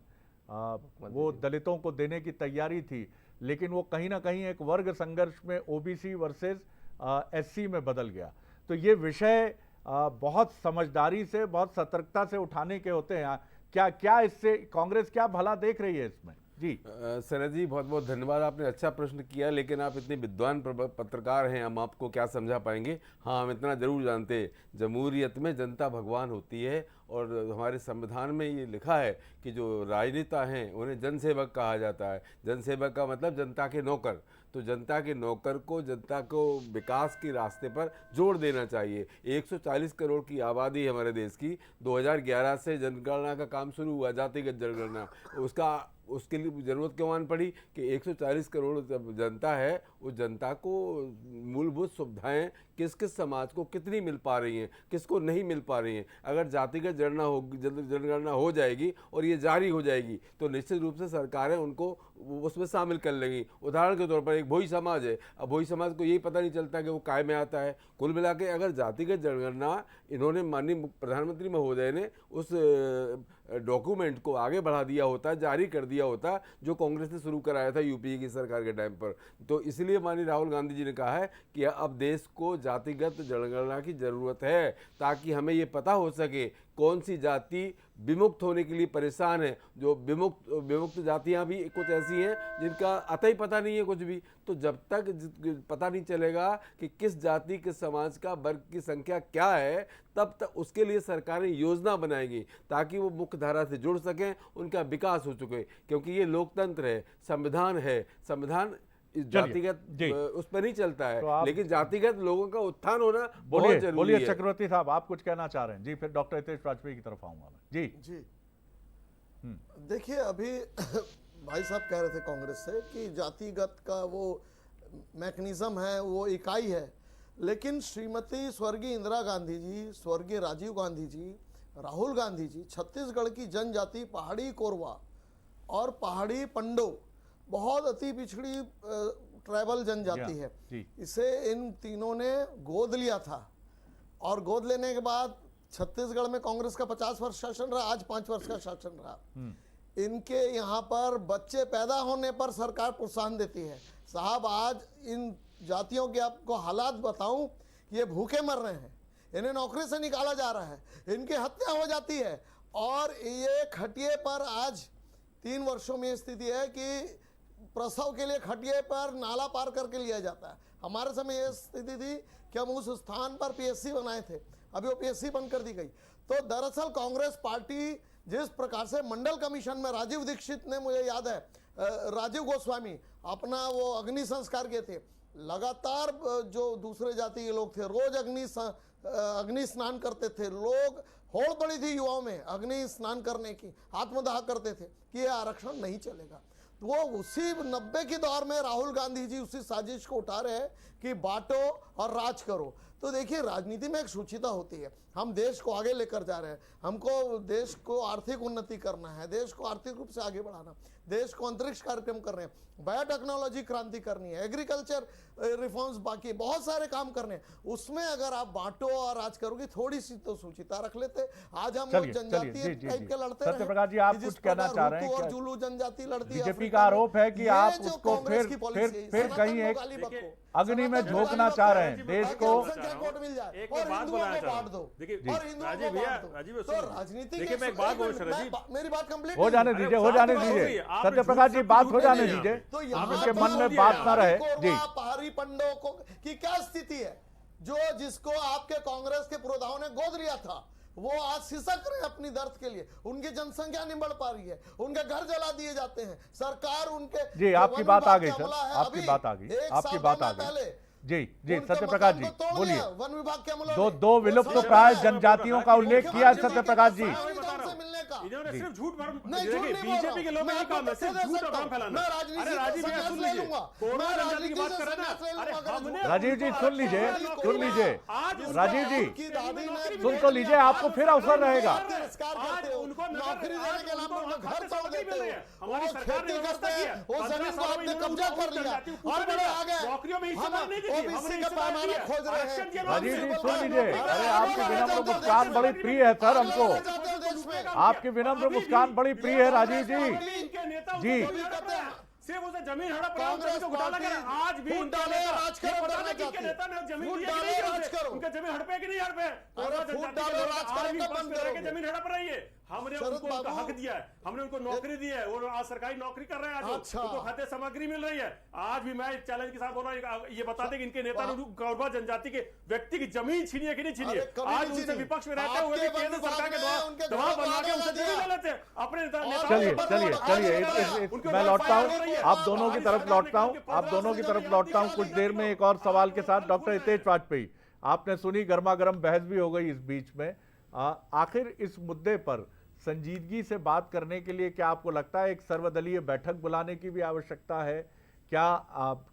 वो दलितों को देने की तैयारी थी, लेकिन वो कहीं ना कहीं एक वर्ग संघर्ष में ओबीसी वर्सेस एससी में बदल गया। तो ये विषय बहुत समझदारी से, बहुत सतर्कता से उठाने के होते हैं। क्या इससे कांग्रेस क्या भला देख रही है इसमें? जी शरद जी, बहुत बहुत धन्यवाद, आपने अच्छा प्रश्न किया। लेकिन आप इतने विद्वान पत्रकार हैं, हम आपको क्या समझा पाएंगे। हाँ, हम इतना जरूर जानते हैं, जमहूरियत में जनता भगवान होती है और हमारे संविधान में ये लिखा है कि जो राजनेता हैं उन्हें जनसेवक कहा जाता है। जनसेवक का मतलब जनता के नौकर। तो जनता के नौकर को, जनता को विकास के रास्ते पर जोड़ देना चाहिए। 140 करोड़ की आबादी है हमारे देश की। 2011 से जनगणना का काम शुरू हुआ, जातिगत जनगणना। उसके लिए ज़रूरत क्यों आन पड़ी कि 140 करोड़ जनता है, उस जनता को मूलभूत सुविधाएं किस किस समाज को कितनी मिल पा रही हैं, किसको नहीं मिल पा रही हैं। अगर जातिगत जनगणना हो जाएगी और ये जारी हो जाएगी तो निश्चित रूप से सरकारें उनको उसमें शामिल कर लेंगी। उदाहरण के तौर पर एक भोई समाज है, अब भोई समाज को यही पता नहीं चलता कि वो काय में आता है। कुल मिला के अगर जातिगत जनगणना इन्होंने, माननीय प्रधानमंत्री महोदय ने उस डॉक्यूमेंट को आगे बढ़ा दिया होता, जारी कर दिया होता, जो कांग्रेस ने शुरू कराया था यूपीए की सरकार के टाइम पर। तो इसलिए माननीय राहुल गांधी जी ने कहा है कि अब देश को जातिगत जनगणना की ज़रूरत है, ताकि हमें ये पता हो सके कौन सी जाति विमुक्त होने के लिए परेशान है। जो विमुक्त जातियां भी कुछ ऐसी हैं जिनका अतः ही पता नहीं है कुछ भी। तो जब तक पता नहीं चलेगा कि किस जाति, किस समाज का वर्ग की संख्या क्या है, तब तक उसके लिए सरकारें योजना बनाएंगी ताकि वो मुख्य धारा से जुड़ सकें, उनका विकास हो चुके। क्योंकि ये लोकतंत्र है, संविधान है, संविधान जातिगत उस पर नहीं चलता है, तो लेकिन जातिगत लोगों का उत्थान होना बहुत जरूरी है। बोलिए चक्रवर्ती साहब, आप कुछ कहना चाह रहे हैं? जी, फिर डॉक्टर हितेश वाजपेयी की तरफ आऊंगा मैं। जी देखिए, अभी भाई साहब कह रहे थे कांग्रेस से कि जातिगत का वो मैकेनिज्म है, वो इकाई है, लेकिन श्रीमती स्वर्गीय इंदिरा गांधी जी, स्वर्गीय राजीव गांधी जी, राहुल गांधी जी, छत्तीसगढ़ की जनजाति पहाड़ी कोरवा और पहाड़ी पंडो बहुत अति पिछड़ी ट्राइबल जनजाति है। इसे इन तीनों ने गोद लिया था और गोद लेने के बाद छत्तीसगढ़ में कांग्रेस का 50 वर्ष शासन रहा, आज 5 वर्ष का शासन रहा। इनके यहाँ पर बच्चे पैदा होने पर सरकार प्रोत्साहन देती है। साहब, आज इन जातियों के आपको हालात बताऊं, ये भूखे मर रहे हैं, इन्हें नौकरी से निकाला जा रहा है, इनकी हत्या हो जाती है। और ये खटिए पर आज 3 वर्षों में स्थिति है कि प्रसव के लिए खटिए पर नाला पार करके लिया जाता है। हमारे समय यह स्थिति थी कि हम उस स्थान पर पीएससी बनाए थे, अभी वो पीएससी बंद कर दी गई। तो दरअसल कांग्रेस पार्टी जिस प्रकार से मंडल कमीशन में राजीव दीक्षित ने, मुझे याद है, राजीव गोस्वामी अपना वो अग्नि संस्कार के थे, लगातार जो दूसरे जाति के लोग थे रोज अग्नि स्नान करते थे, लोग होड़ पड़ी थी युवाओं में अग्नि स्नान करने की, आत्मदाह करते थे कि यह आरक्षण नहीं चलेगा। तो वो उसी 90 के दौर में राहुल गांधी जी उसी साजिश को उठा रहे हैं कि बांटो और राज करो। तो देखिए राजनीति में एक शुचिता होती है, हम देश को आगे लेकर जा रहे हैं, हमको देश को आर्थिक उन्नति करना है, देश को आर्थिक रूप से आगे बढ़ाना, देश को अंतरिक्ष कार्यक्रम कर रहे हैं, बायोटेक्नोलॉजी क्रांति करनी है, एग्रीकल्चर रिफॉर्म्स बाकी बहुत सारे काम करने हैं। उसमें अगर आप बांटो और राज करोगे थोड़ी सी तो सुचिता रख लेते। आज हम लोग जनजातीय टाइप के लड़ते रहे, सत्यप्रकाश जी आप कुछ कहना चाह रहे हैं? और जुलू जनजाति लड़ती है, बीजेपी का आरोप है कि आप उसको फिर कहीं एक अग्नि में झोंकना चाह रहे हैं देश को। मिल जाए एक और बात हिंदुओं बोलना को बांट दो, देखिए और हिंदुओं राजीव को भैया, बांट दो। राजीव तो सुनिए। राजनीति देखिए मैं एक बात बोल शरद जी, मेरी बात कंप्लीट हो जाने दीजिए, हो जाने दीजिए सत्यप्रकाश जी, बात हो जाने दीजिए, तो उनके मन में बात ना रहे जी। पहाड़ी पंडों को की क्या स्थिति है, जो जिसको आपके कांग्रेस के पुरोधाओं ने गोद लिया था वो आज सिसक रहे हैं अपनी दर्द के लिए, उनकी जनसंख्या नहीं बढ़ पा रही है, उनके घर जला दिए जाते हैं, सरकार उनके जी आपकी बात आ गई सर, आपकी बात आ गई, आपकी बात आ गई जी जी सत्यप्रकाश जी बोलिए। वन विभाग के अमलों दो विलुप्त प्राय जनजातियों का उल्लेख किया सत्यप्रकाश जी। इन्होंने सिर्फ झूठ नहीं, झूठ नहीं बोल रहा बीजेपी के लोग मैं यही काम है, आपको सिर्फ झूठ और काम फैलाना। मैं राजनीति अरे राजीव भैया सुन लीजिए, कोरोना जनजाति की बात कर रहे हैं ना, अरे हमने राजीव जी सुन लीजिए, सुन लीजिए आज राजीव जी की दादी ने सुन तो लीजिए, आपको फिर अवसर रहेगा। तिरस्कार करते हो, उनको नौकरी देने के नाम पर उनका घर तोड़ देते हो, हमारी वो सरकार ने खेती व्यवस्था करते की हैं, है, वो जमीन को आपने कब्जा कर लिया और बड़े आ गए, नौकरियों में हम ओबीसी का पैमाना खोज रहे हैं। राजीव जी सुन लीजिए, अरे आपकी विनम्र मुस्कान बड़ी प्रिय है सर हमको, आपकी विनम्र मुस्कान बड़ी प्रिय है राजीव जी जी। सिर्फ उसे जमीन हड़प रहा है, घोटाला कर आज भी फूट डाले राज करो करना चाहते हैं, नेता ने जमीन फूट दी है कि डाले नहीं राज करो, उनका जमीन हड़पे कि नहीं हड़पे, फूट डालो राज करो का बंद करो, जमीन हड़प रही है, हमने उनको उनका हक दिया है, हमने उनको नौकरी दी है, वो आज सरकारी नौकरी कर रहे हैं, आज अच्छा। उनको खाद्य सामग्री मिल रही है। आज भी मैं चैलेंज के साथ बोल रहा हूँ, ये बता दें कि इनके नेता ने गौरवा जनजाति के व्यक्ति की जमीन छीनी है कि नहीं छीनी है। आज उनसे विपक्ष में रहते हुए भी केंद्र सरकार के दबाव बना के उनसे जमीन ले लेते हैं अपने चलिए चलिए चलिए मैं लौटता हूँ, आप दोनों की तरफ लौटता हूँ, आप दोनों की तरफ लौटता हूँ कुछ देर में एक और सवाल के साथ। डॉक्टर हितेश वाजपेयी, आपने सुनी गर्मा गर्म बहस भी हो गई इस बीच में, आखिर इस मुद्दे पर संजीदगी से बात करने के लिए क्या आपको लगता है एक सर्वदलीय बैठक बुलाने की भी आवश्यकता है? क्या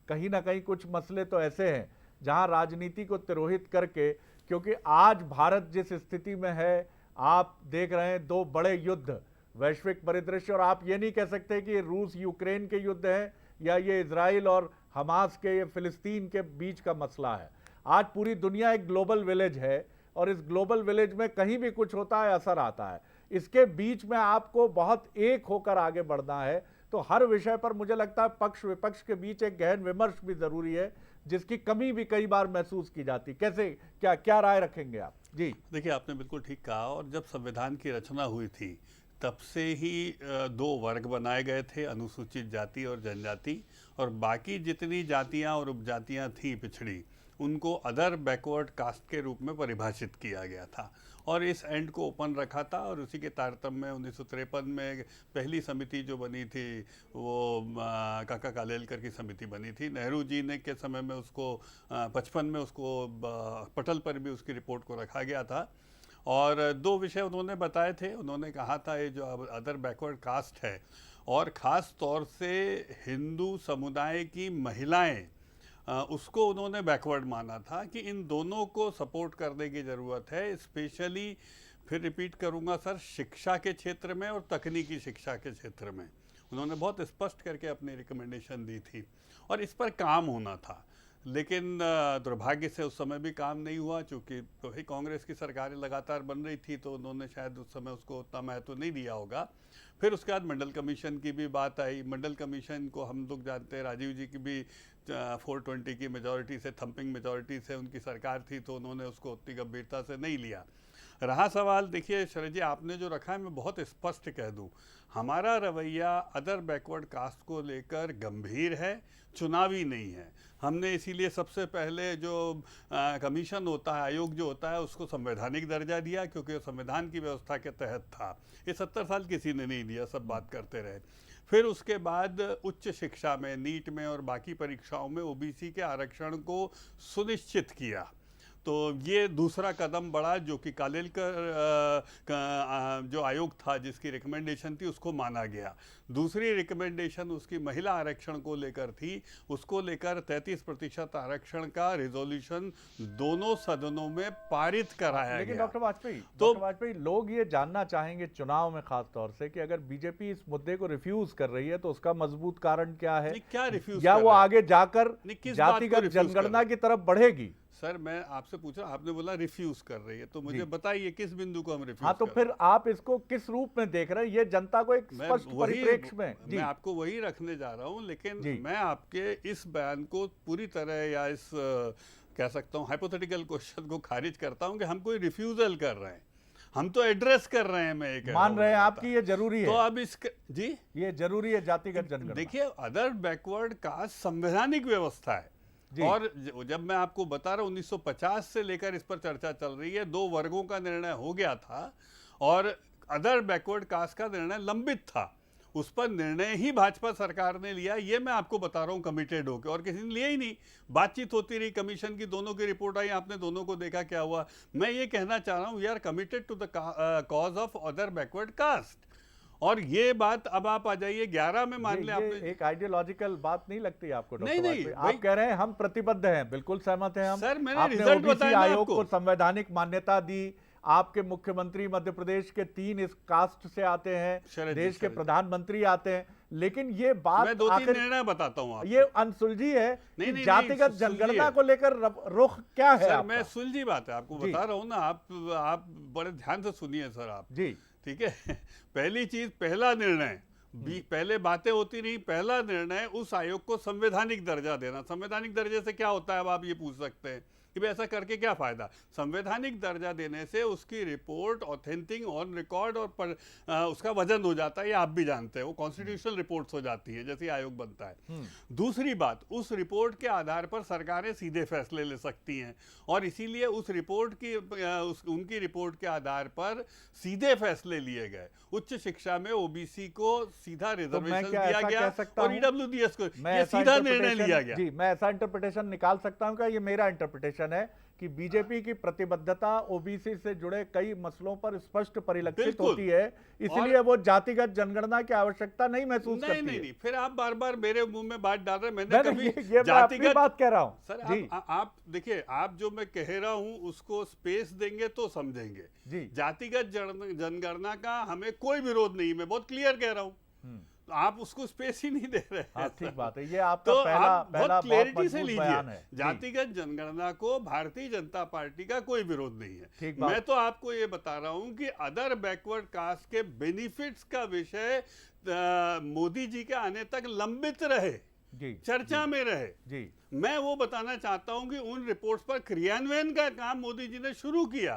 कहीं ना कहीं कुछ मसले तो ऐसे हैं जहां राजनीति को तिरोहित करके, क्योंकि आज भारत जिस स्थिति में है, आप देख रहे हैं दो बड़े युद्ध वैश्विक परिदृश्य, और आप ये नहीं कह सकते कि रूस यूक्रेन के युद्ध है या ये इजराइल और हमास के, ये फिलिस्तीन के बीच का मसला है। आज पूरी दुनिया एक ग्लोबल विलेज है और इस ग्लोबल विलेज में कहीं भी कुछ होता है असर आता है। इसके बीच में आपको बहुत एक होकर आगे बढ़ना है। तो हर विषय पर मुझे लगता है पक्ष विपक्ष के बीच एक गहन विमर्श भी जरूरी है, जिसकी कमी भी कई बार महसूस की जाती। कैसे, क्या क्या राय रखेंगे आप? जी देखिए, आपने बिल्कुल ठीक कहा, और जब संविधान की रचना हुई थी तब से ही दो वर्ग बनाए गए थे, अनुसूचित जाति और जनजाति, और बाकी जितनी जातियां और उपजातियां थी पिछड़ी, उनको अदर बैकवर्ड कास्ट के रूप में परिभाषित किया गया था और इस एंड को ओपन रखा था। और उसी के तारतम्य में 1953 में पहली समिति जो बनी थी वो काका कालेलकर की समिति बनी थी। नेहरू जी ने के समय में उसको 55 में उसको पटल पर भी उसकी रिपोर्ट को रखा गया था, और दो विषय उन्होंने बताए थे। उन्होंने कहा था ये जो अदर बैकवर्ड कास्ट है, और ख़ास तौर से हिंदू समुदाय की महिलाएं, उसको उन्होंने बैकवर्ड माना था कि इन दोनों को सपोर्ट करने की ज़रूरत है, स्पेशली फिर रिपीट करूंगा सर, शिक्षा के क्षेत्र में और तकनीकी शिक्षा के क्षेत्र में। उन्होंने बहुत स्पष्ट करके अपनी रिकमेंडेशन दी थी और इस पर काम होना था, लेकिन दुर्भाग्य से उस समय भी काम नहीं हुआ, चूँकि वही कांग्रेस की सरकारें लगातार बन रही थी तो उन्होंने शायद उस समय उसको उतना महत्व नहीं दिया होगा। फिर उसके बाद मंडल कमीशन की भी बात आई। मंडल कमीशन को हम लोग जानते हैं, राजीव जी की भी 420 की मेजॉरिटी से, थम्पिंग मेजॉरिटी से उनकी सरकार थी, तो उन्होंने उसको उतनी गंभीरता से नहीं लिया। रहा सवाल, देखिए शरद जी, आपने जो रखा है मैं बहुत स्पष्ट कह दूं, हमारा रवैया अदर बैकवर्ड कास्ट को लेकर गंभीर है, चुनावी नहीं है। हमने इसीलिए सबसे पहले जो कमीशन होता है, आयोग जो होता है, उसको संवैधानिक दर्जा दिया, क्योंकि वो संविधान की व्यवस्था के तहत था। ये 70 साल किसी ने नहीं दिया, सब बात करते रहे। फिर उसके बाद उच्च शिक्षा में, नीट में और बाकी परीक्षाओं में ओबीसी के आरक्षण को सुनिश्चित किया। तो ये दूसरा कदम बढ़ा, जो कि कालेलकर जो आयोग था जिसकी रिकमेंडेशन थी उसको माना गया। दूसरी रिकमेंडेशन उसकी महिला आरक्षण को लेकर थी, उसको लेकर 33% आरक्षण का रिजोल्यूशन दोनों सदनों में पारित कराया लेकिन गया। डॉक्टर वाजपेयी लोग ये जानना चाहेंगे चुनाव में खास तौर से कि अगर बीजेपी इस मुद्दे को रिफ्यूज कर रही है तो उसका मजबूत कारण क्या है, क्या रिफ्यूज या कर वो रहा है? आगे जाकर किस बात को जातिगत रिफ्यूज कर जनगणना रहा की तरफ बढ़ेगी? सर मैं आपसे पूछ रहा, आपने बोला रिफ्यूज कर रही है, तो मुझे बताइए किस बिंदु को हम रिफ्यूज हाँ, तो फिर आप इसको किस रूप में देख रहे हैं? ये जनता को एक स्पष्ट परिप्रेक्ष्य में मैं आपको वही रखने जा रहा हूं, लेकिन मैं आपके इस बयान को पूरी तरह या इस कह सकता हूं हाइपोथेटिकल क्वेश्चन को खारिज करता हूं कि हम कोई रिफ्यूजल कर रहे हैं, हम तो एड्रेस कर रहे हैं। मैं एक मान रहे हैं आपकी ये जरूरी है, तो अब इसका जी ये जरूरी है जातिगत जनगणना। देखिए, अदर बैकवर्ड कास्ट संवैधानिक व्यवस्था है, और जब मैं आपको बता रहा हूं 1950 से लेकर इस पर चर्चा चल रही है, 2 वर्गों का निर्णय हो गया था और अदर बैकवर्ड कास्ट का निर्णय लंबित था। उस पर निर्णय ही भाजपा सरकार ने लिया, ये मैं आपको बता रहा हूं कमिटेड होकर, और किसी ने लिया ही नहीं। बातचीत होती रही, कमीशन की दोनों की रिपोर्ट आई, आपने दोनों को देखा क्या हुआ। मैं ये कहना चाह रहा हूं, we are committed to the cause of other backward caste. और ये बात अब आप आ जाइए 11 में मान लें आपने, एक आइडियोलॉजिकल बात नहीं लगती आपको? नहीं, आप कह रहे हैं हम प्रतिबद्ध हैं, बिल्कुल सहमत हैं हम। सर मैंने आपने रिजल्ट ओबीसी बताया आयोग को संवैधानिक मान्यता दी, आपके मुख्यमंत्री मध्य प्रदेश के 3 इस कास्ट से आते हैं, देश के प्रधानमंत्री आते हैं, लेकिन ये बात मैं 2-3 निर्णय बताता हूं आपको। ये अनसुलझी है कि जातिगत जनगणना को लेकर रुख क्या है सर? आपका? मैं सुलझी बात है आपको बता रहा हूं ना, आप बड़े ध्यान से सुनिए सर आप जी, ठीक है। पहली चीज, पहला निर्णय, पहले बातें होती रही, पहला निर्णय उस आयोग को संवैधानिक दर्जा देना। संवैधानिक दर्जे से क्या होता है, अब आप ये पूछ सकते हैं कि भाई ऐसा करके क्या फायदा। संवैधानिक दर्जा देने से उसकी रिपोर्ट ऑथेंटिक, ऑन रिकॉर्ड और उसका वजन हो जाता है, ये आप भी जानते हैं, वो कॉन्स्टिट्यूशनल रिपोर्ट्स हो जाती हैं जैसे आयोग बनता है। दूसरी बात, उस रिपोर्ट के आधार पर सरकारें सीधे फैसले ले सकती हैं, और इसीलिए उस रिपोर्ट की उनकी रिपोर्ट के आधार पर सीधे फैसले लिए गए। उच्च शिक्षा में ओबीसी को सीधा रिजर्वेशन दिया गया और ईडब्ल्यूडीएस को ये सीधा निर्णय लिया गया। जी, मैं ऐसा इंटरप्रिटेशन निकाल सकता हूं क्या? ये मेरा इंटरप्रिटेशन है कि बीजेपी की प्रतिबद्धता ओबीसी से जुड़े कई मसलों पर स्पष्ट परिलक्षित होती है, इसलिए वो जातिगत जनगणना की आवश्यकता नहीं महसूस करती है। नहीं, फिर आप बार-बार मेरे मुंह में बात डाल रहे हैं। मैंने कभी ये जातिगत बात कह रहा हूं सर। आप देखिए, आप जो मैं कह रहा हूं उसको स्पेस देंगे तो समझेंगे। जी, जातिगत जनगणना का हमें कोई विरोध नहीं, मैं बहुत क्लियर कह रहा हूं, आप उसको स्पेस ही नहीं दे रहे हैं। ठीक बात है, ये आपका तो पहला आप बहुत क्लैरिटी से बयान लीजिए, है। जातिगत जनगणना को भारतीय जनता पार्टी का कोई विरोध नहीं है। ठीक बात। मैं तो आपको ये बता रहा हूं कि अदर बैकवर्ड कास्ट के बेनिफिट्स का विषय मोदी जी के आने तक लंबित रहे, चर्चा में रहे। जी, मैं वो बताना चाहता हूं कि उन रिपोर्ट्स पर क्रियान्वयन का काम मोदी जी ने शुरू किया,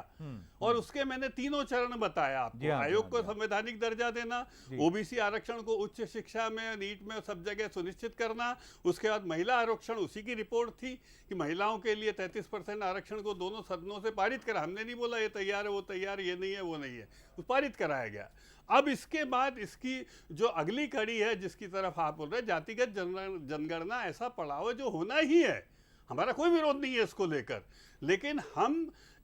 और उसके मैंने 3 चरण बताया आपको। आयोग को संवैधानिक दर्जा देना, ओबीसी आरक्षण को उच्च शिक्षा में, नीट में, सब जगह सुनिश्चित करना। उसके बाद महिला आरक्षण, उसी की रिपोर्ट थी कि महिलाओं के लिए 33% आरक्षण को दोनों सदनों से पारित करा। हमने नहीं बोला ये तैयार है, वो तैयार, ये नहीं है, वो नहीं है, पारित कराया गया। अब इसके बाद इसकी जो अगली कड़ी है जिसकी तरफ आप बोल रहे हैं, जातिगत जनगणना ऐसा पड़ाव जो होना ही है, हमारा कोई विरोध नहीं है इसको लेकर, लेकिन हम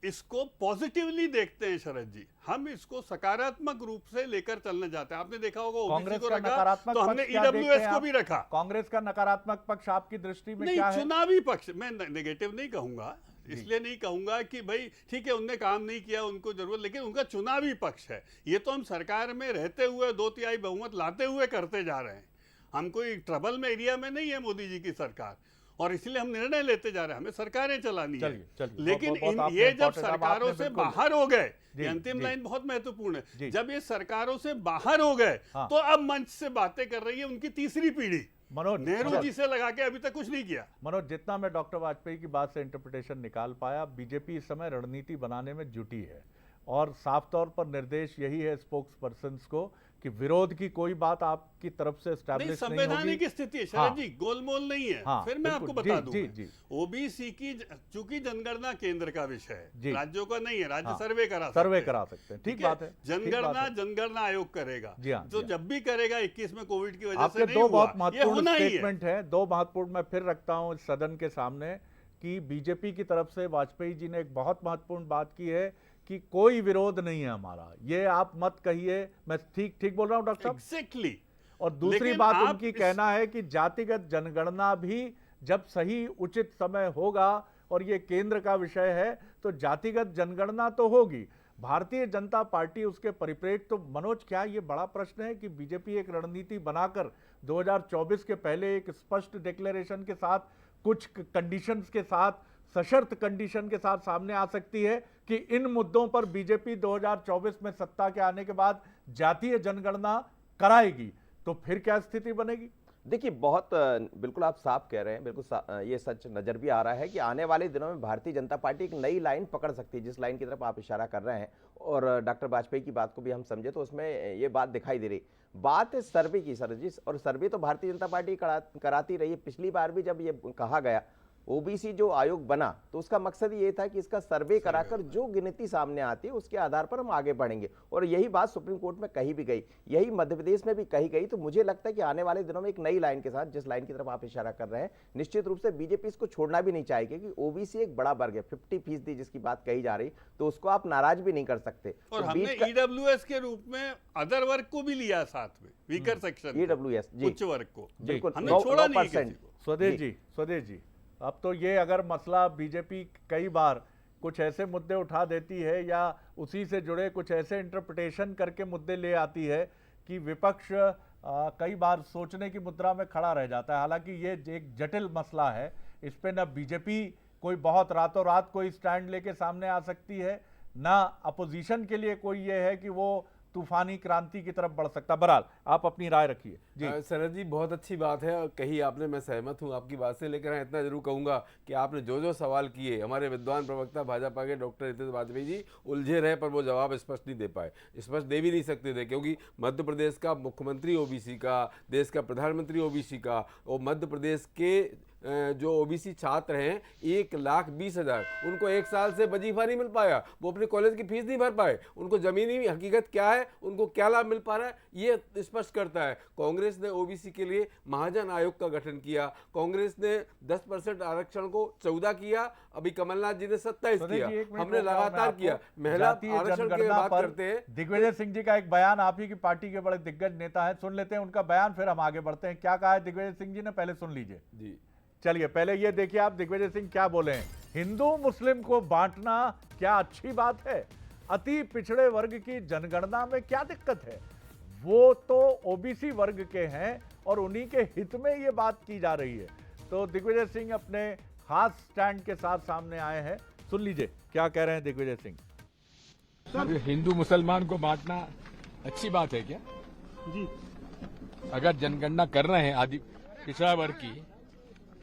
इसको पॉजिटिवली देखते हैं शरद जी, हम इसको सकारात्मक रूप से लेकर चलने जाते हैं। आपने देखा होगा ओबीसी को रखा तो हमने ईडब्ल्यूएस को भी रखा। कांग्रेस का नकारात्मक पक्ष आपकी दृष्टि में क्या है? चुनावी पक्ष, मैं नेगेटिव नहीं कहूंगा, इसलिए नहीं कहूंगा कि भाई ठीक है उनने काम नहीं किया, उनको जरूरत, लेकिन उनका चुनावी पक्ष है। ये तो हम सरकार में रहते हुए 2/3 बहुमत लाते हुए करते जा रहे हैं। हम कोई ट्रबल में एरिया में नहीं है मोदी जी की सरकार, और इसलिए हम निर्णय लेते जा रहे हैं, हमें सरकारें चलानी है। लेकिन ये जब सरकारों से बाहर हो गए, ये अंतिम लाइन बहुत महत्वपूर्ण है, जब ये सरकारों से बाहर हो गए तो अब मंच से बातें कर रही है उनकी तीसरी पीढ़ी। मनोज, नेहरू जी से लगा के अभी तक कुछ नहीं किया। मनोज, जितना मैं डॉक्टर वाजपेयी की बात से इंटरप्रिटेशन निकाल पाया, बीजेपी इस समय रणनीति बनाने में जुटी है, और साफ तौर पर निर्देश यही है स्पोक्स पर्सन्स को कि विरोध की कोई बात आपकी तरफ से नहीं, एस्टैब्लिश नहीं संवैधानिक होगी। स्थिति है शरद हाँ। जी, गोलमोल नहीं है। हाँ, फिर मैं आपको बिल्कुल, बता जी, दूं, जी, जी। ओबीसी की चूंकि जनगणना केंद्र का विषय जी। है, राज्यों का नहीं है, राज्य हाँ, सर्वे करा सर्वे सकते हैं। करा सकते हैं, ठीक ठीक है? बात है, ठीक बात जनगणना है। जनगणना आयोग करेगा, जी हाँ, जो जी हाँ। जब भी करेगा 21 में कोविड की वजह से आपके नहीं दो हुआ, बहुत ये महत्वपूर्ण होना ही है। स्टेटमेंट है, दो महत्वपूर्ण मैं फिर रखता हूं इस सदन के सामने कि बीजेपी की तरफ से वाजपेयी जी ने एक बहुत महत्वपूर्ण बात की है कि कोई विरोध नहीं है हमारा। ये आप मत कहिए, मैं ठीक ठीक बोल रहा हूं डॉक्टर साहब? एग्जैक्टली। और दूसरी लेकिन बात आप उनकी इस- कहना है कि जातिगत जनगणना भी जब सही उचित समय होगा और ये केंद्र का विषय है तो जातिगत जनगणना तो होगी। भारतीय जनता पार्टी उसके परिप्रेक्ष्य तो मनोज क्या ये बड़ा प्रश्न है कि बीजेपी एक रणनीति बनाकर 2024 के पहले एक स्पष्ट डिक्लेरेशन के साथ, कुछ कंडीशंस के साथ, सशर्त कंडीशन के साथ सामने आ सकती है कि इन मुद्दों पर बीजेपी 2024 में सत्ता के आने के बाद जातीय जनगणना कराएगी, तो फिर क्या स्थिति बनेगी? देखिए बहुत बिल्कुल आप साफ कह रहे हैं, बिल्कुल ये सच नजर भी आ रहा है कि आने वाले दिनों में भारतीय जनता पार्टी एक नई लाइन पकड़ सकती है, जिस लाइन की तरफ आप इशारा कर रहे हैं। और डॉक्टर वाजपेयी की बात को भी हम समझे तो उसमें ये बात दिखाई दे रही। बात है सर्वे की सर जी, और सर्वे तो भारतीय जनता पार्टी कराती रही है। पिछली बार भी जब ये कहा गया ओबीसी जो आयोग बना तो उसका मकसद ये था कि इसका सर्वे कराकर जो गिनती सामने आती है उसके आधार पर हम आगे बढ़ेंगे, और यही बात सुप्रीम कोर्ट में कही भी गई, यही मध्य प्रदेश में भी कही गई। तो मुझे लगता है कि आने वाले दिनों में एक नई लाइन के साथ, जिस लाइन की तरफ आप इशारा कर रहे हैं, निश्चित रूप से बीजेपी इसको छोड़ना भी नहीं चाहेगी कि ओबीसी एक बड़ा वर्ग है, 50% जिसकी बात कही जा रही, तो उसको आप नाराज भी नहीं कर सकते। और तो हमने बीच का- ईडब्ल्यूएस के रूप में अदर वर्ग को भी लिया साथ में, वीकर सेक्शन EWS, जी। उच्च वर्ग को बिल्कुल, हमने 9% छोड़ा नहीं किसी को। स्वदेश जी, अब तो ये अगर मसला बीजेपी कई बार कुछ ऐसे मुद्दे उठा देती है या उसी से जुड़े कुछ ऐसे इंटरप्रिटेशन करके मुद्दे ले आती है कि विपक्ष कई बार सोचने की मुद्रा में खड़ा रह जाता है। हालांकि ये एक जटिल मसला है, इस पे न बीजेपी कोई बहुत रातों रात कोई स्टैंड लेके सामने आ सकती है, ना अपोजिशन के लिए कोई ये है कि वो तूफानी क्रांति की तरफ बढ़ सकता। बहरहाल आप अपनी राय रखिए जी। शरद जी बहुत अच्छी बात है और कही आपने, मैं सहमत हूँ आपकी बात से, लेकिन इतना जरूर कहूँगा कि आपने जो जो सवाल किए, हमारे विद्वान प्रवक्ता भाजपा के डॉक्टर हितेश वाजपेयी जी उलझे रहे, पर वो जवाब स्पष्ट नहीं दे पाए, स्पष्ट दे भी नहीं सकते थे, क्योंकि मध्य प्रदेश का मुख्यमंत्री ओबीसी का, देश का प्रधानमंत्री ओबीसी का, और मध्य प्रदेश के जो ओबीसी छात्र हैं 1,20,000, उनको एक साल से वजीफा नहीं मिल पाया, वो अपने कॉलेज की फीस नहीं भर पाए, उनको जमीनी हकीकत क्या है, उनको क्या लाभ मिल पा रहा है, ये स्पष्ट करता है। कांग्रेस ने ओबीसी के लिए महाजन आयोग का गठन किया, कांग्रेस ने 10% आरक्षण को 14 किया, अभी कमलनाथ जी ने 27 किया, हमने लगातार किया। महिला आरक्षण की बात करते हैं, दिग्विजय सिंह जी का एक बयान, आप ही की पार्टी के बड़े दिग्गज नेता है, सुन लेते हैं उनका बयान, फिर हम आगे बढ़ते हैं। क्या कहा है दिग्विजय सिंह जी ने, पहले सुन लीजिए जी। चलिए पहले ये देखिए आप दिग्विजय सिंह क्या बोले हैं। हिंदू मुस्लिम को बांटना क्या अच्छी बात है? अति पिछड़े वर्ग की जनगणना में क्या दिक्कत है? वो तो ओबीसी वर्ग के हैं और उन्हीं के हित में ये बात की जा रही है। तो दिग्विजय सिंह अपने खास स्टैंड के साथ सामने आए हैं, सुन लीजिए क्या कह रहे हैं दिग्विजय सिंह। हिंदू मुसलमान को बांटना अच्छी बात है क्या जी? अगर जनगणना कर रहे हैं आदि पिछड़ा वर्ग की,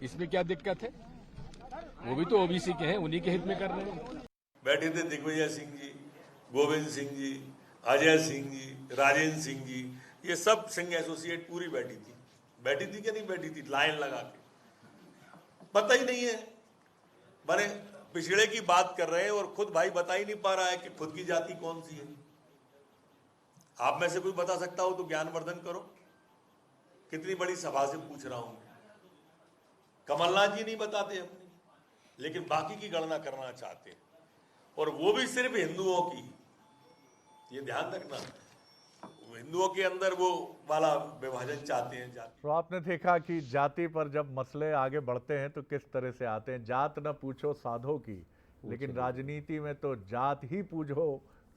इसमें क्या दिक्कत है? वो भी तो ओबीसी के हैं, उन्हीं के हित में कर रहे हैं। बैठे थे दिग्विजय सिंह जी, गोविंद सिंह जी, अजय सिंह जी, राजेंद्र सिंह जी, ये सब सिंह एसोसिएट पूरी बैठी थी क्या नहीं बैठी थी, लाइन लगा के। पता ही नहीं है, माने पिछड़े की बात कर रहे हैं और खुद भाई बता ही नहीं पा रहा है कि खुद की जाति कौन सी है। आप में से कोई बता सकता हो तो ज्ञानवर्धन करो। कितनी बड़ी सभा से पूछ रहा हूं, कमलनाथ जी नहीं बताते अपनी, लेकिन बाकी की गणना करना चाहते हैं, और वो भी सिर्फ हिंदुओं की। ये ध्यान रखना, हिंदुओं के अंदर वो वाला विभाजन चाहते हैं जाति। तो आपने देखा कि जाति पर जब मसले आगे बढ़ते हैं तो किस तरह से आते हैं। जात न पूछो साधो की, लेकिन राजनीति में तो जात ही पूछो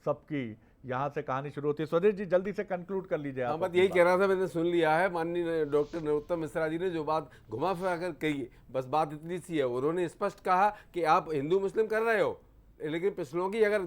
सबकी, यहाँ से कहानी शुरू होती है। स्वदेश जी जल्दी से कंक्लूड कर लीजिए। हाँ, बात यही कह रहा था, मैंने सुन लिया है माननीय डॉक्टर नरोत्तम मिश्रा जी ने जो बात घुमा फिरा कर कही, बस बात इतनी सी है। उन्होंने स्पष्ट कहा कि आप हिंदू मुस्लिम कर रहे हो, लेकिन पिछड़ों की अगर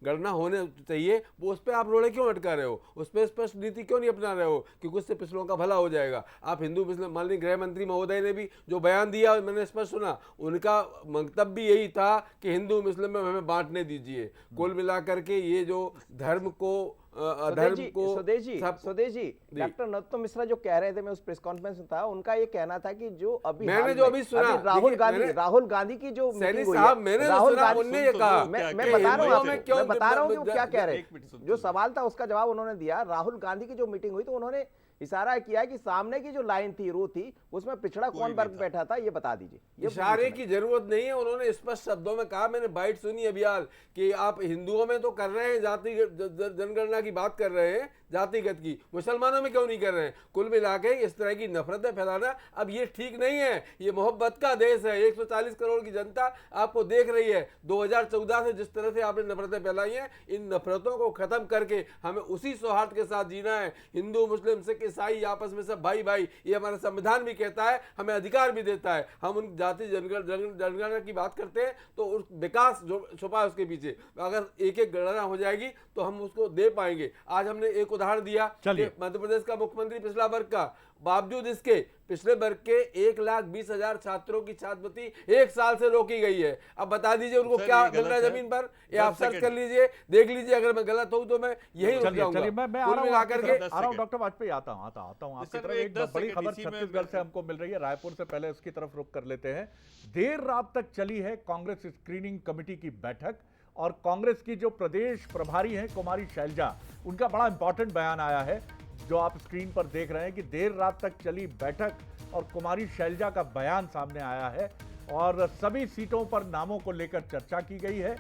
गणना होने चाहिए वो उस पर आप रोड़े क्यों अटका रहे हो, उस पर स्पष्ट नीति क्यों नहीं अपना रहे हो, क्योंकि उससे पिछड़ों का भला हो जाएगा। आप हिंदू मुस्लिम, माननीय गृह मंत्री महोदय ने भी जो बयान दिया मैंने स्पष्ट सुना, उनका मंतव्य भी यही था कि हिंदू मुस्लिम में हमें बांटने दीजिए। कुल मिलाकर के ये जो धर्म को अधर्म को स्वदेश जी डॉक्टर नरोत्तम मिश्रा जो कह रहे थे, मैं उस प्रेस कॉन्फ्रेंस में था, उनका ये कहना था कि जो अभी मैंने जो अभी सुना, राहुल गांधी की जो मीटिंग हुई है, मैंने राहुल सुना, उन्होंने ये कहा, मैं बता रहा हूँ, मैं बता रहा हूँ कि वो क्या कह रहे एक मिनट हैं। सुन जो सवाल था उसका जवाब उन्होंने दिया। राहुल गांधी की जो मीटिंग हुई तो उन्होंने इशारा किया कि सामने की जो लाइन थी, रो थी, उसमें पिछड़ा कौन वर्ग बैठा था, ये बता दीजिए। ये इशारे की जरूरत नहीं है, उन्होंने स्पष्ट शब्दों में कहा, मैंने बाइट सुनी अभी हाल, कि आप हिंदुओं में तो कर रहे हैं जाति जनगणना की बात कर रहे हैं, जातिगत की, मुसलमानों में क्यों नहीं कर रहे हैं? कुल मिला के इस तरह की नफरतें फैलाना अब ये ठीक नहीं है। ये मोहब्बत का देश है, 140 करोड़ की जनता आपको देख रही है। 2014 से जिस तरह से आपने नफरतें फैलाई हैं, इन नफरतों को खत्म करके हमें उसी सौहार्द के साथ जीना है। हिंदू मुस्लिम सिख ईसाई आपस में सब भाई भाई, ये हमारा संविधान भी कहता है, हमें अधिकार भी देता है। हम उन जाति जनगणना की बात करते हैं तो उस विकास जो छुपा है उसके पीछे, अगर एक एक गणना हो जाएगी तो हम उसको दे पाएंगे। आज हमने एक उदाहरण दिया कि मध्य प्रदेश का मुख्यमंत्री पिछला वर्ग का, बावजूद इसके पिछले वर्ग के 1,20,000 छात्रों की छात्रवृत्ति 1 साल से रोकी गई है। अब बता दीजिए उनको क्या मिल रहा है जमीन पर, ये आप सर्च कर लीजिए, देख लीजिए। अगर मैं गलत हूं तो मैं यही रुक जाऊंगा। मैं आ रहा हूं डॉक्टर वाजपेयी, आता हूं आपकी तरफ। एक बड़ी खबर छत्तीसगढ़ से हमको मिल रही है, रायपुर से, पहले उसकी तरफ रुख कर लेते हैं। देर रात तक चली है कांग्रेस स्क्रीनिंग कमेटी की बैठक, और कांग्रेस की जो प्रदेश प्रभारी हैं कुमारी शैलजा, उनका बड़ा इंपॉर्टेंट बयान आया है जो आप स्क्रीन पर देख रहे हैं कि देर रात तक चली बैठक और कुमारी शैलजा का बयान सामने आया है, और सभी सीटों पर नामों को लेकर चर्चा की गई है।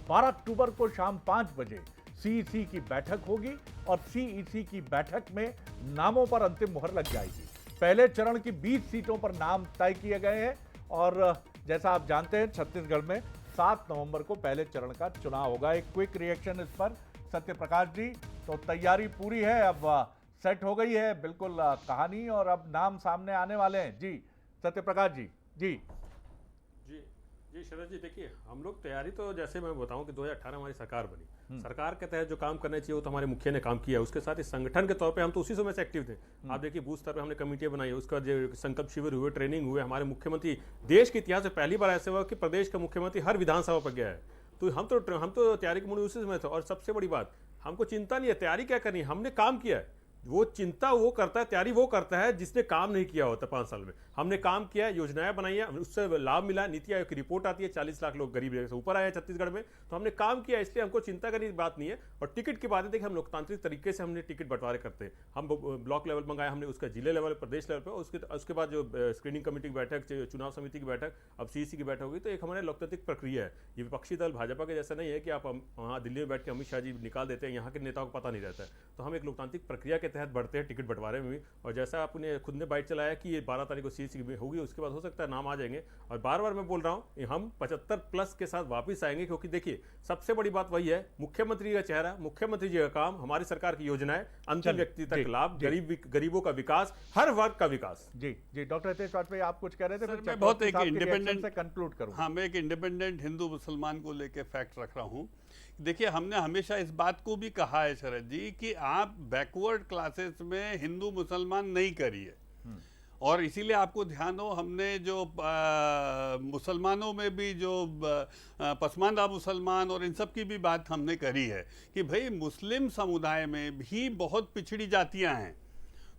12 अक्टूबर को शाम 5 बजे सीईसी की बैठक होगी, और सीईसी की बैठक में नामों पर अंतिम मुहर लग जाएगी। पहले चरण की 20 सीटों पर नाम तय किए गए हैं, और जैसा आप जानते हैं छत्तीसगढ़ में 7 नवंबर को पहले चरण का चुनाव होगा। एक क्विक रिएक्शन इस पर सत्य प्रकाश जी, तो तैयारी पूरी है, अब सेट हो गई है बिल्कुल कहानी, और अब नाम सामने आने वाले हैं जी सत्य प्रकाश जी। जी जी शरद जी, देखिए हम लोग तैयारी तो, जैसे मैं बताऊं कि 2018 हमारी सरकार बनी, सरकार के तहत जो काम करने चाहिए वो तो हमारे मुखिया ने काम किया। उसके साथ ही संगठन के तौर पे हम तो उसी समय से एक्टिव थे। आप देखिए बूथ स्तर पे हमने कमेटियां बनाई, उसके बाद जो संकल्प शिविर हुए, ट्रेनिंग हुए। हमारे मुख्यमंत्री, देश के इतिहास में पहली बार ऐसे हुआ कि प्रदेश का मुख्यमंत्री हर विधानसभा पर गया है। तो हम तो तैयारी के मूड उसी समय थे। और सबसे बड़ी बात, हमको चिंता नहीं है तैयारी क्या करनी है, हमने काम किया है। वो चिंता वो करता है, तैयारी वो करता है जिसने काम नहीं किया होता 5 साल में। हमने काम किया है, योजनाएं बनाई है, उससे लाभ मिला। नीति आयोग की रिपोर्ट आती है, 40 लाख लोग गरीब रेखा से ऊपर आए हैं छत्तीसगढ़ में, तो हमने काम किया, इसलिए हमको चिंता करने की बात नहीं है। और टिकट की बात है, देखिए हम लोकतांत्रिक तरीके से हमने टिकट बंटवारे करते हैं। हम ब्लॉक लेवल मंगाया हमने, उसका जिले लेवल, प्रदेश लेवल पर, उसके बाद जो स्क्रीनिंग कमेटी की बैठक, चुनाव समिति की बैठक, अब सीईसी की बैठक होगी। तो एक हमारे लोकतांत्रिक प्रक्रिया है। ये विपक्षी दल भाजपा के जैसा नहीं है कि आप वहाँ दिल्ली में बैठ के अमित शाह जी निकाल देते हैं, यहाँ के नेताओं को पता नहीं रहता है। तो हम एक लोकतांत्रिक प्रक्रिया के तहत बढ़ते हैं टिकट बंटवारे में भी। और जैसा आपने खुद ने बाइट चलाया कि ये 12 तारीख को सीईसी में होगी, उसके बाद हो सकता है नाम आ जाएंगे। और बार बार मैं बोल रहा हूँ हम 75+ के साथ वापस आएंगे, क्योंकि देखिए सबसे बड़ी बात वही है, मुख्यमंत्री का चेहरा, मुख्यमंत्री जी का काम, हमारी सरकार की योजनाएं, अंतिम व्यक्ति तक लाभ, गरीबों का विकास, हर वर्ग का विकास। जी जी डॉक्टर हितेश वाजपेयी आप कुछ कह रहे थे? मैं बहुत एक इंडिपेंडेंट से कंक्लूड करूं। हाँ, मैं एक इंडिपेंडेंट हिंदू मुसलमान को लेकर फैक्ट रख रहा हूँ। देखिए हमने हमेशा इस बात को भी कहा है शरद जी कि आप बैकवर्ड क्लासेस में हिंदू मुसलमान नहीं करिए, और इसीलिए आपको ध्यान हो, हमने जो मुसलमानों में भी जो पसमानदा मुसलमान और इन सब की भी बात हमने करी है कि भाई मुस्लिम समुदाय में भी बहुत पिछड़ी जातियां हैं,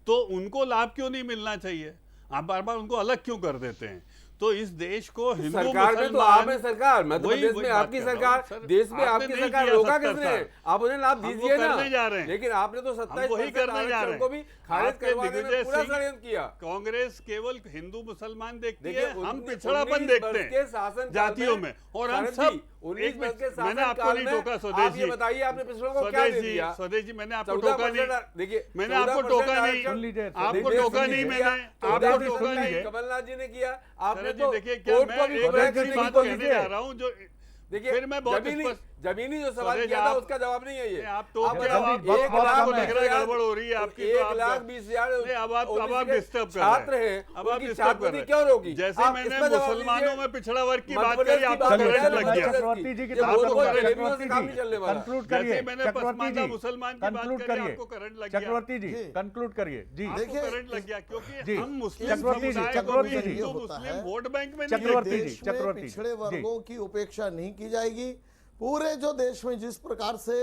तो उनको लाभ क्यों नहीं मिलना चाहिए? आप बार बार उनको अलग क्यों कर देते हैं? तो इस देश को हिंदू सरकार में तो आप है, सरकार मध्य प्रदेश में आपकी सरकार, देश में आपकी सरकार, रोका किसने? आप उन्हें लाभ दीजिए ना, लेकिन आपने तो 27% को भी खारिज करवाने में पूरा षड्यंत्र किया। कांग्रेस केवल हिंदू मुसलमान देखती है, हम पिछड़ापन देखते हैं जातियों में, और हम सब 19 वर्ष के शासन मैंने आपको नहीं टोका स्वदेश जी, बताइए आपने पिछड़ों को क्या दे दिया? स्वदेश जी मैंने आपको टोका नहीं, देखिए मैंने आपको टोका नहीं, आपको टोका नहीं, मैंने आपको टोका नहीं, कमलनाथ जी ने किया। आपने तो देखिए क्या मैं एक अच्छी बात कहने जा रहा हूँ, जो देखिए फिर मैं बहुत जमीनी जो सवाल किया था उसका जवाब नहीं है ये। आप तो गड़बड़ हो रही है आपकी। 1,20,000 अब आप डिस्टर्ब कर छात्र हैं, अब आप उनकी डिस्टर्ब कर रहे हैं। क्यों रोकी? जैसे मैंने मुसलमानों में पिछड़ा वर्ग की बात करी, आपको करंट लग गया। कंक्लूड करिए, मैंने पसमानदा मुसलमान की बात करी, आपको करंट लग गया। चक्रवर्ती जी कंक्लूड करिए जी। आपको करंट लग गया क्योंकि हम मुस्लिम मुस्लिम वोट बैंक में पिछड़े वर्गों की उपेक्षा नहीं की जाएगी। पूरे जो देश में जिस प्रकार से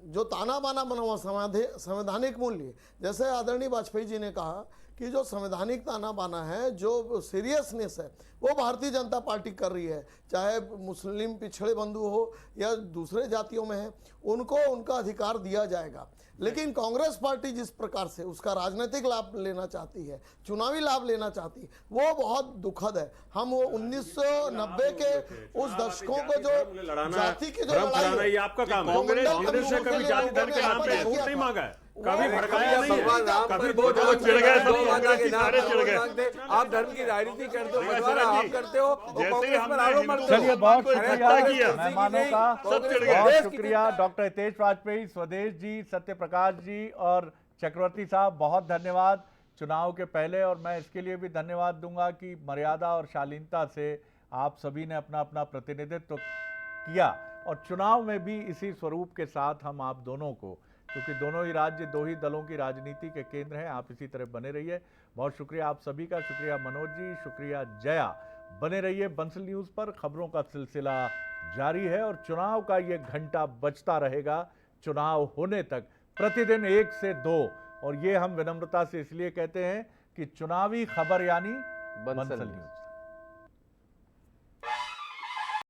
जो ताना बाना बना हुआ संवैधानिक मूल्य, जैसे आदरणीय वाजपेयी जी ने कहा कि जो संवैधानिक ताना बाना है, जो सीरियसनेस है, वो भारतीय जनता पार्टी कर रही है, चाहे मुस्लिम पिछड़े बंधु हो या दूसरे जातियों में है, उनको उनका अधिकार दिया जाएगा। लेकिन कांग्रेस पार्टी जिस प्रकार से उसका राजनीतिक लाभ लेना चाहती है, चुनावी लाभ लेना चाहती है, वो बहुत दुखद है। हम वो 1990 के उस दशकों को जो जाति की जो लड़ाई है, ये आपका काम है। कांग्रेस ने कभी जाति धर्म के नाम पे वोट नहीं मांगा है, कभी भड़काया नहीं है, कभी दो लोग चिढ़ गए, सारे चिढ़ गए। आप धर्म की राजनीति करते हो, बंटवारा आप करते हो, जैसे हमने चलिए बहुत शुक्रिया किया, मेहमानों का, सब चिढ़ गए। बहुत शुक्रिया डॉक्टर हितेश वाजपेयी, स्वदेश जी, सत्य प्रकाश जी और चक्रवर्ती साहब, बहुत धन्यवाद चुनाव के पहले। और मैं इसके लिए भी धन्यवाद दूंगा कि मर्यादा और शालीनता से आप सभी ने अपना अपना प्रतिनिधित्व किया और चुनाव में भी इसी स्वरूप के साथ हम आप दोनों को, क्योंकि दोनों ही राज्य दो ही दलों की राजनीति के केंद्र हैं, आप इसी तरह बने रहिए। बहुत शुक्रिया आप सभी का, शुक्रिया मनोज जी, शुक्रिया जया। बने रहिए बंसल न्यूज़ पर, खबरों का सिलसिला जारी है और चुनाव का ये घंटा बजता रहेगा चुनाव होने तक, प्रतिदिन 1 से 2। और ये हम विनम्रता से इसलिए कहते हैं कि चुनावी खबर यानी बंसल न्यूज़।